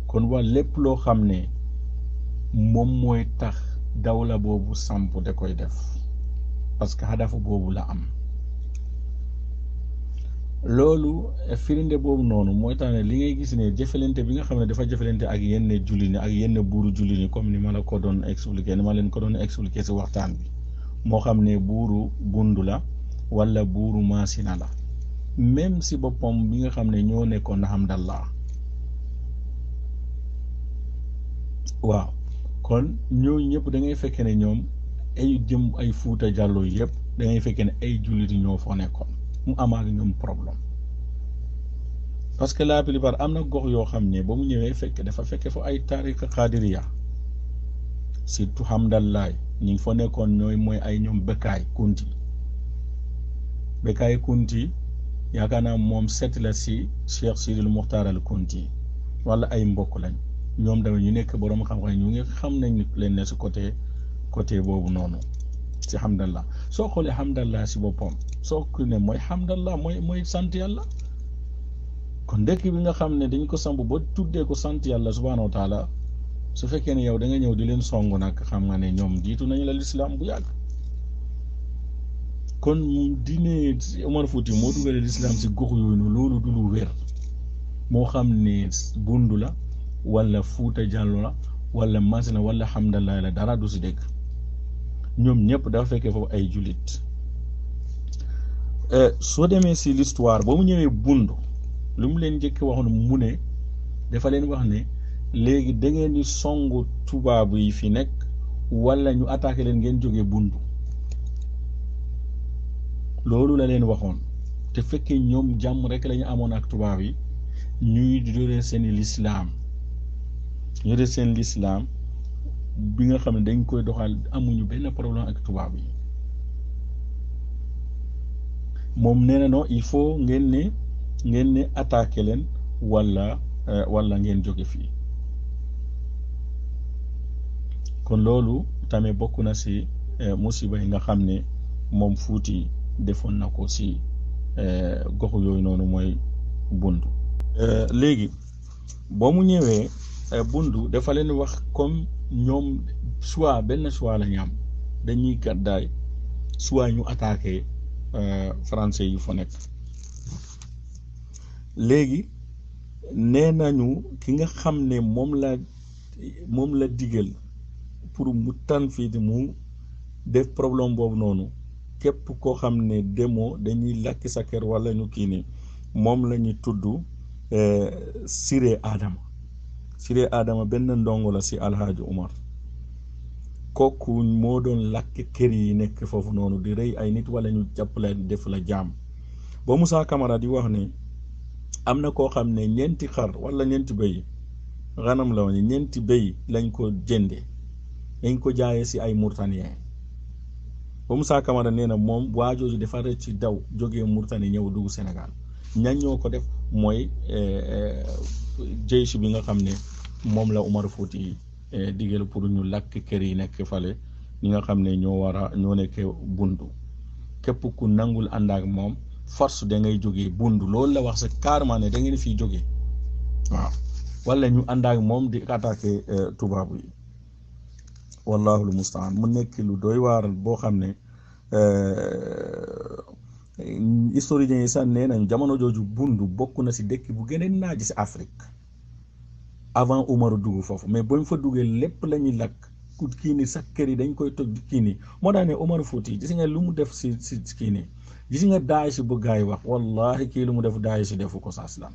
kon waa lépp loo xam ne moom mooy tax dawla boobu samp da koy def parce que hadafu boobu la am loolu firinde boobu noonu mooy tax ne li ngay gis ne jëfalante bi nga xam ne dafa jëfalante ak yenn julli ni ak yenn buuru julli ni comme ni ma la ko doon expliqué ni ma leen ko doon expliqué si waxtaan bi moo xam ne buuru bundu la wala buuru maasina la même si boppam bi nga xam ne ñoo nekkoon Hamdallah waaw kon ñooñu ñëpp da ngay fekkee ne ñoom ay Fuuta Jallo yëpp da ngay fekkee ne ay jullit ñoo foo nekkoon mu am ak ñoom problème parce que la plupart am na gox yoo xam ne ba mu ñëwee dafa fekke fa ay tariqa Qadiriya surtout Hamdallah ñi ngi fa nekkoon ñooy mooy ay ñoom Bekkaay Kunti yaakaar naa moom set la si Cheikh Sidil Muxtaar al Kunti wala ay mbokk lañ ñoom tamit ñu nekk borom xam-xam ñu ngi xam nañ leen ne si côté boobu noonu si Hamdallah soo xoolee Hamdallah si boppam soo ko ne mooy Hamdallah mooy sant yàlla kon dëkk bi nga xam ne dañ ko samp ba tuddee ko sant yàlla subhaanahu wa taala su fekkee ne yow da nga ñëw di leen song nag xam nga ne ñoom jiitu nañu la lislaam bu yàgg kon diine Omar Fouti moo dugalee lislaam si gox yooyu noonu loolu du lu wér moo xam ne bundu la wala Fuuta Jallo la wala Masina wala Hamdallah la dara du si dégg ñoom ñëpp dafa fekkee foofu ay jullit soo demee si l'histoire ba mu ñëwee bundu lu mu leen njëkk waxoon mu ne dafa leen wax ne léegi da ngeen di songu tubaab yi fi nekk wala ñu attaqué leen ngeen jógee bundu loolu la leen waxoon te fekkee ñoom jàmm rek la ñu amoon ak tubaab yi ñuy yore seen lislaam bi nga xam ne dañ koy doxal amuñu benn problème ak tubaab yi moom nee na non il faut ngeen ne attaqué leen wala ngeen jóge fii kon loolu tamit bokk na si musiba yi nga xam ne moom Fuuti defoon na ko si goxu yooyu noonu mooy Bundu. léegi boo mu ñëwee Bundu dafa leen wax comme ñoom benn choix la ñu am dañuy gàddaay soit ñu attaqué français yu fa nekk. léegi nee nañu ki nga xam ne moom la digal pour mu tànn fii di mu def problème boobu noonu képp koo xam ne demoo dañuy lakk sa kër wala ñu kii ni moom la ñu tudd Siré Adama benn ndongo la si Alhaji Umar kooku moo doon lakk kër yi nekk foofu noonu di rey ay nit wala ñu jàppale def la jaam ba Moussa Camara di wax ne am na koo xam ne ñeenti xar wala ñeenti béy xanam la woon ñeenti béy lañ ko jënde dañ ko jaayee si ay Mauritanien ba Moussa Camara nee na moom waa jooju dafa rëcc ci daw jógee Mauritanie ñëw dugg Sénégal ñan ñoo ko def mooy jeysh bi nga xam ne moom la Umar Fouti digal pour ñu lakk kër yi nekk fale ñi nga xam ne ñoo nekk Bundu képp ku nangul ànd ak moom force da ngay jógee Bundu loolu la wax sa carrément ne da ngeen fiy jógee waaw wala ñu ànd ak moom di attaqué tubaabu yi wallahu lu mustaan mu nekk lu doy waar boo xam ne historiens yi sax nee nañ jamono jooju Bundu bokk na si dëkk bu gën a naaj si Afrique avant Umaru dugg foofu mais bañ fa duggee lépp la ñuy lakk ku kii ni sax kër yi dañ koy toj kii ni moo tax ne Umaru Fuuti gis nga lu mu def si kii ni gis nga Daesh bu gaay wax wallahi kii lu mu def Daesh defu ko saaslan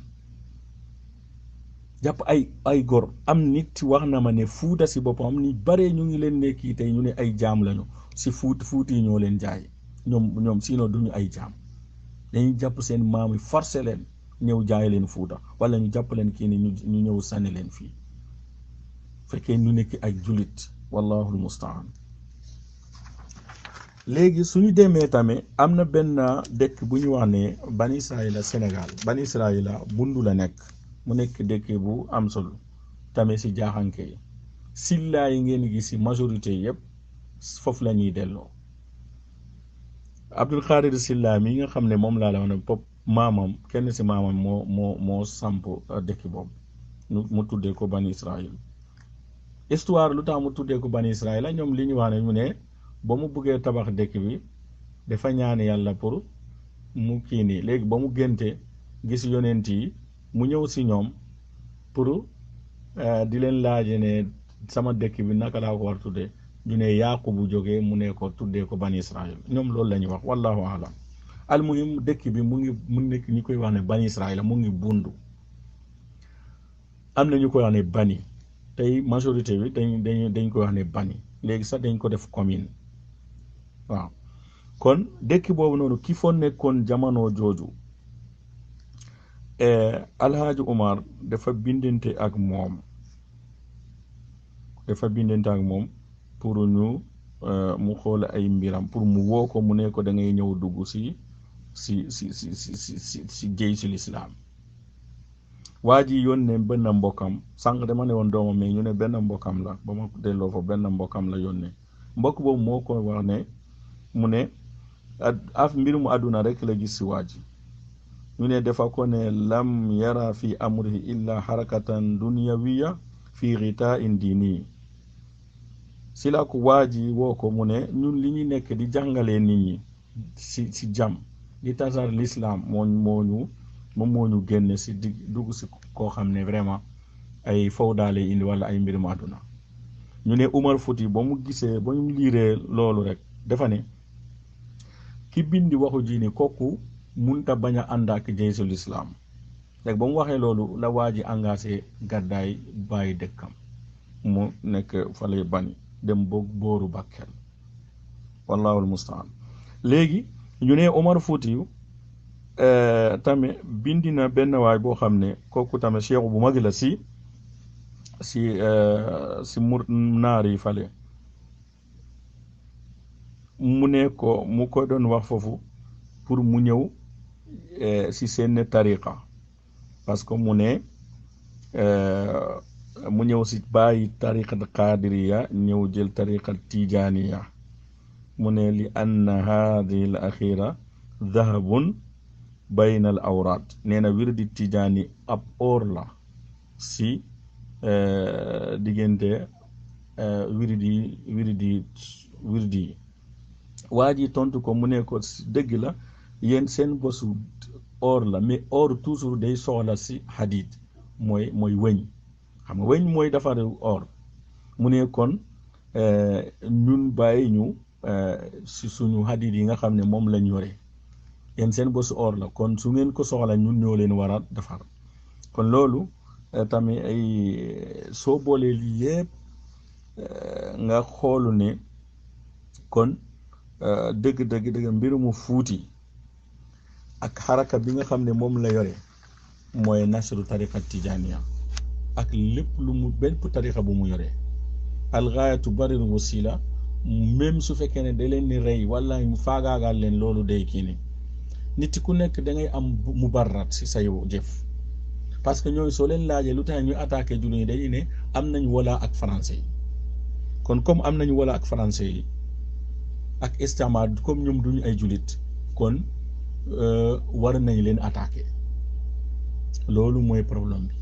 jàpp ay gor am nit wax na ma ne Fuuta si boppam ni bare ñu ngi leen ne kii tey ñu ne ay jaam lañu si Fuuti ñoo leen jaay ñoom sinon duñu ay jaam dañuy jàpp seen maam yi forcé leen ñëw jaay leen Fuuta wala ñu jàpp leen kii ni ñu ñëw sànni leen fii fekkee ñu nekk ay julit wallahul mustaan léegi suñu demee tamit am na benn dëkk bu ñu wax ne Bani Israila Sénégal Bani Israila Bundu la nekk mu nekk dëkk bu am solo tamit si jaaxanke yi sillaa yi ngeen gis si majorité yëpp foofu la ñuy delloo Abdul Xaadir Silla mi nga xam ne moom laa la wax ne pop maamam kenn si maamam moo samp dëkk boobu mu tuddee ko Bani Israil histoire lu tax mu tuddee ko Bani Israil ñoom li ñu wax ne ñu ne ba mu buggee tabax dëkk bi dafa ñaan yàlla pour mu kii nii léegi ba mu génte gis yonent yi mu ñëw si ñoom pour di leen laaje ne sama dëkk bi naka laa ko war tuddee ñu ne Yaaqubu jógee mu ne ko tuddee ko Bani Israil ñoom loolu la ñuy wax wallahu alam almuhim dëkk bi mu nekk ñu koy wax ne Bani Israil mu ngi Bundu am na ñu koy wax ne Bani tey majorité bi dañ koy wax ne Bani léegi sax dañ ko def commune waaw kon dëkk boobu noonu ki foo nekkoon jamono jooju Alhaji Umar dafa bindante ak moom pour ñu mu xool ay mbiram pour mu woo ko mu ne ko da ngay ñëw dugg si géej si lislaam waa ji yónnee benn mbokkam sànq dama ne woon doomam mais ñu ne benn mbokkam la ba ma delloo fa benn mbokkam la yónnee mbokk boobu moo ko wax ne mu ne mbirum àdduna rek la gis si waa ji ñu ne dafa ko ne lam yara fi amrihi illa harakatan dunyawiya fi ghita'in dini si la ko waa ji woo ko mu ne ñun li ñu nekk di jàngalee nit ñi si jàmm di tasar l'islam moom moo ñu génne si dugg si koo xam ne vraiment ay fawdaale indi wala ay mbirum àdduna ñu ne Umar Fouti ba mu liiree loolu rek dafa ne ki bindi waxu ji ni kooku munta bañ a ànd ak jeysul islam léegi ba mu waxee loolu la waa ji engagé gàddaay bàyyi dëkkam mu nekk fale Bani dem boog booru Bakel wallahul mustaan léegi ñu ne Umar Fouti tamit bindi na benn waay boo xam ne kooku tamit cheikh bu mag la si mur naar yi fale mu ko doon wax foofu pour mu ñëw si seen tariqa parce que mu ñëw si bàyyi tariqa qadiriya ñëw jël tariqa tijaniya mu ne li anna hadihi al axira dahabun bayna al awraat nee na wirdi tijaani ab or la si diggante wirdi yi waa ji tontu ko mu ne ko dëgg la yéen seen bosu or la mais or toujours day soxla si hadid mooy wëñ xam nga wëñ mooy defar or mu ne kon ñun bàyyi ñu si suñu hadid yi nga xam ne moom lañ yore yéen seen bosu or la kon su ngeen ko soxla ñun ñoo leen war a defar kon loolu tamit ay soo boolee lii yëpp nga xoolu ne kon dëgg mbirumu fuuti ak xaraka bi nga xam ne moom la yore mooy nasru tariqa tijaniya ak lépp lu mu bépp tariqa bu mu yore algaayatu barir wasila même su fekkee ne da leen ni rey wala mu faagaagal leen loolu day kii ni nit ku nekk da ngay am mubarrat si say jëf parce que ñooy soo leen laajee lu tax ñuy attaqué jullit yi dañuy ne am nañ wala ak français yi kon comme am nañ wala ak français yi ak istimaar comme ñoom duñu ay jullit kon war nañ leen attaqué loolu mooy problème bi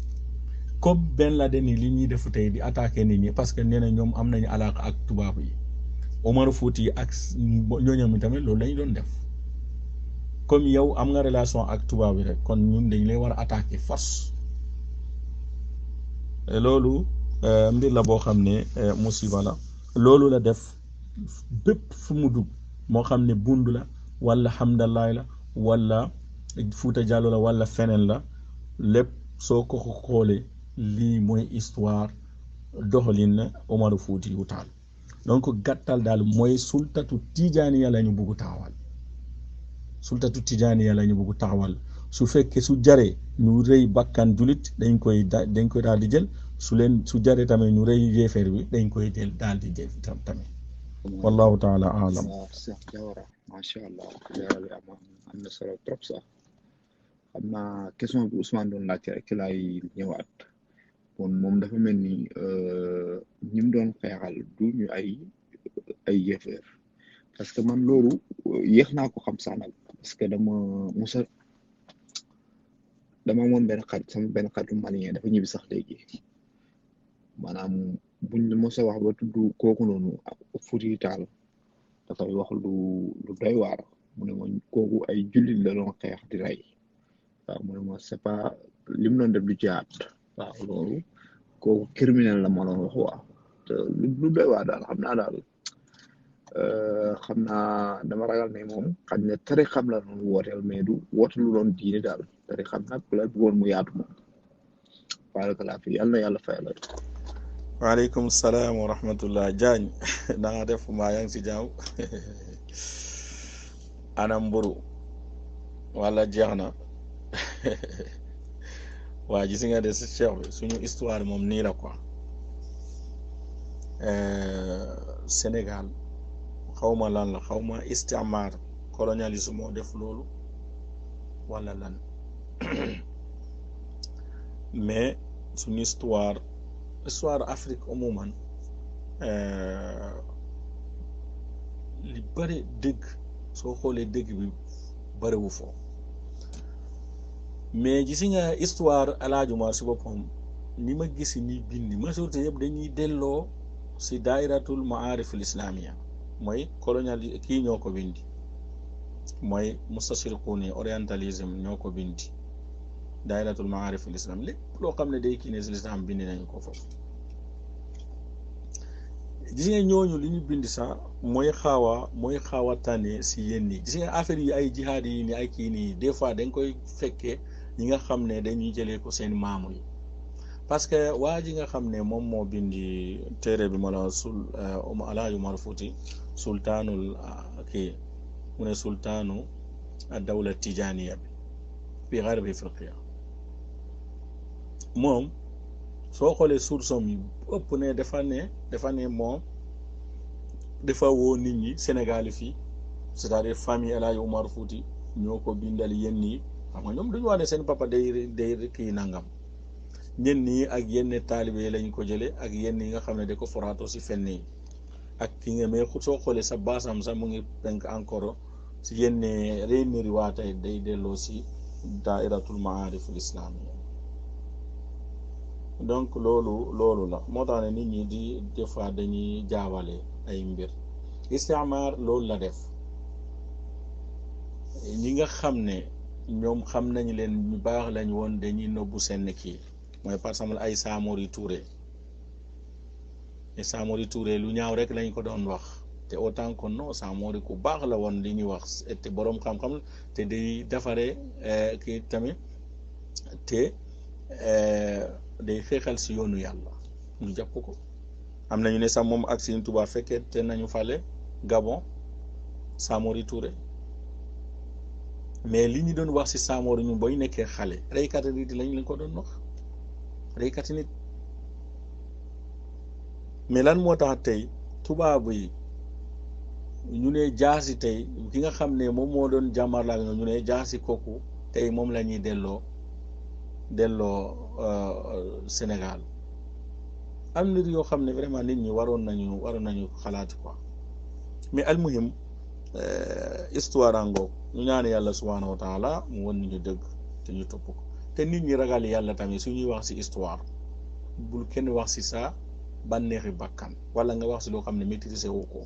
comme Ben Laden yi li ñuy def tey di attaqué nit ñi parce que nee na ñoom am nañu alaaka ak tubaab yi Omar Fouti ak ñooñam tamit loolu lañu doon def comme yow am nga relation ak tubaab yi rek kon ñun dañ lay war a attaqué force loolu mbir la boo xam ne musiba la loolu la def bépp fu mu dugg moo xam ne bund la wala Hamdallaay la wala Fuuta Jallo la wala feneen la lépp soo ko xoolee lii mooy histoire doxalin Omar Fuuti yu Taal donc gàttal daal mooy sultatu tijaaniya la ñu bugg taxawal sultatu tijaaniya la ñu bugg taxawal su fekkee su jaree ñu rëy bakkan julit dañ koy daal di jël su jaree tamit ñu rëy yéefeer bi dañ koy jël daal di jël tamit wallahu taala alam. Cheikh Diawara macha allah leeral yi am na solo trop sax xam naa question bi Ousmane doon laajte rek ci laay ñëwaat kon moom dafa mel ni ñi mu doon xeexal du ñu ay yéefeer parce que man loolu yéex naa ko xam sax nag parce que dama amoon benn xarit sama benn xaritu malien dafa ñibbi sax léegi maanaam buñ mos a wax ba tudd kooku noonu Fuuti Taal dafay wax lu doy waar mu ne ma kooku ay jullit la doon xeex di rey waaw mu ne ma c'est pas li mu doon def du jihaad waaw loolu kooku criminel la ma doon wax waaw te lu doy waar daal xam naa dama ragal ne moom xam ne tarixam la doon wooteel mais du woote lu doon diine daal tarixam nag la bëggoon mu yaatu moom barakalaa fi yàlla na yàlla fayal la. waaleykum salaam wa rahmatullah Diagne na nga def maa yaa ngi si jaaw ana mburu wala jeex na waa gis nga de si cheikh bi suñu histoire moom nii la quoi Sénégal xawma lan la xawma istimar colonialisme moo def loolu wala lan mais suñu histoire Afrique umuman li bëri dëgg soo xoolee dëgg bi bëriwu foofu mais gis nga histoire Alaaji Umar si boppam ni ma gis ni bindi majorité yëpp dañuy delloo si dairatul maarif al islamia mooy colonial kii ñoo ko bindi mooy mustashriquni orientalisme ñoo ko bindi dairatul maarif al islam lépp loo xam ne day kii ne si lislam bindi nañu ko foofu gis nga ñooñu li ñu bind sax mooy xaaw a tànne si yéen ñi gis nga affaire yi ay jihaad yi ni ay kii nii des fois dañ koy fekkee ñi nga xam ne dañuy jëlee ko seen maamu yi parce que waa ji nga xam ne moom moo bindi téere bi ma la Alaaji Umar Fuuti sultaanul kii mu ne sultaanu dawla tijaniya bi fi garbi Afriqiya moom soo xoolee source am yi ëpp ne dafa ne moom dafa woo nit ñi Sénégal fii c'est-à-dire famille El Hadj Omar Fouti ñoo ko bindal yenn nii xam nga ñoom duñu wax ne seen papa day kii nangam ñenn ñi ak yenn taalibe lañ ko jëlee ak yenn yi nga xam ne da ko foraato si fenn yi ak ki nga mais soo xoolee sa baasam sax mu ngi penk encore si yenn réew riwaatay day delloo si daairatul maariful islamiyya donc loolu la moo tax ne nit ñi di des fois dañuy jaawale ay mbir istimaar loolu la def ñi nga xam ne ñoom xam nañ leen ñu baax lañ woon dañuy nëbbu seen kii mooy par exemple ay Samori Touré Samori Touré lu ñaaw rek lañ ko doon wax te autant que non Samori ku baax la woon li ñuy wax te boroom xam-xam te day defaree kii tamit te day xeexal si yoonu yàlla ñu jàpp ko am nañu ne sax moom ak Sëriñ Tuubaa fekkee te nañu fale Gabon Samori Touré mais li ñu doon wax si Samori ñun booy nekkee xale reykat nit lañ ko doon wax reykat nit mais lan moo tax tey tubaab yi ñu ne jaasi tey ki nga xam ne moom moo doon jàmmarlaa ak ñu ne jaasi kooku tey moom la ñuy delloo Sénégal am nit yoo xam ne vraiment nit ñi waroon nañu xalaat quoi mais almuhim histoire angoog ñu ñaan yàlla subhanahu wa taala mu won ñu dëgg te ñu topp ko te nit ñi ragal yàlla tamit suñuy wax ci histoire bul kenn wax ci sa bànneexi bakkan wala nga wax ci loo xam ne maîtriser wu ko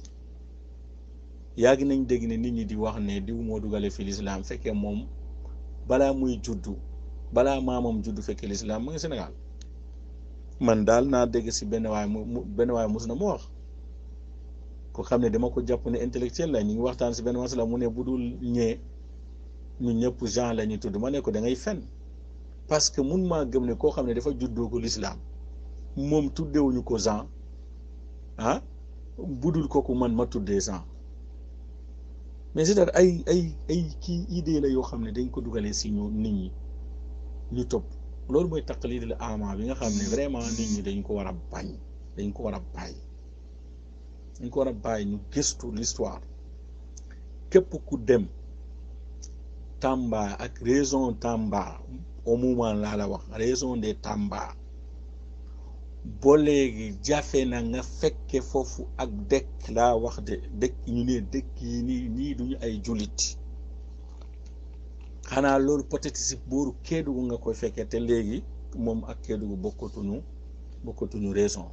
yàgg nañ dégg ne nit ñi di wax ne diw moo dugale fi l'islam fekkee moom balaa muy juddu balaa maamam juddu fekkee l'islam mu ngi Sénégal man daal naa dégg ci benn waay mus na mu wax ko xam ne dama ko jàpp ne intellectuel la ñu ngi waxtaan ci benn masala mu ne bu dul ñee ñun ñëpp Jean la ñuy tudd ma ne ko da ngay fen parce que mun maa gëm ne koo xam ne dafa juddoo ko l'islam moom tuddewuñu ko Jean ah bu dul kooku man ma tuddee Jean mais c'est-à-dire ay kii idée la yoo xam ne dañ ko dugalee ci ñu nit ñi ñu topp loolu mooy taqlidul ama bi nga xam ne vraiment nit ñi dañ ko war a bañ dañ ko war a bàyyi ñu gëstu l'histoire képp ku dem Tamba ak région Tamba au moment laa la wax région des Tamba boo léegi jafe na nga fekke foofu ak dëkk laa wax de dëkk ñu ne dëkk yi nii duñu ay jullit xanaa loolu peut-être si booru Kédougou nga koy fekkee te léegi moom ak Kédougou bokkatuñu région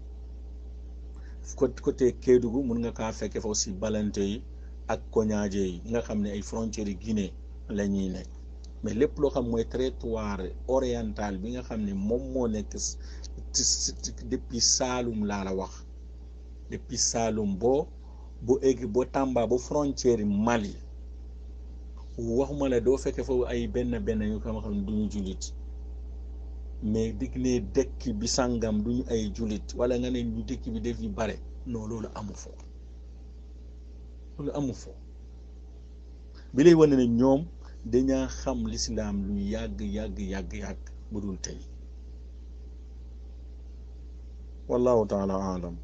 côté Kédougou mun nga kaa fekkee foofu si Balante yi ak Koñaaje yi nga xam ne ay frontières yi Guinée la ñuy nekk mais lépp loo xam mooy territoire oriental bi nga xam ne moom moo nekk depuis Saloum laa la wax depuis Saloum boo egg boo Tamba ba frontière yi Mali waxuma la doo fekkee foofu ay benn yu xam ne duñu jullit mais dig ne dëkk bi sàngam duñu ay jullit wala nga ne ñu dëkk bi def yu bare non loolu amu fo bi lay wane ne ñoom dañaa xam l'islam lu yàgg bu dul tey wallahu taala alam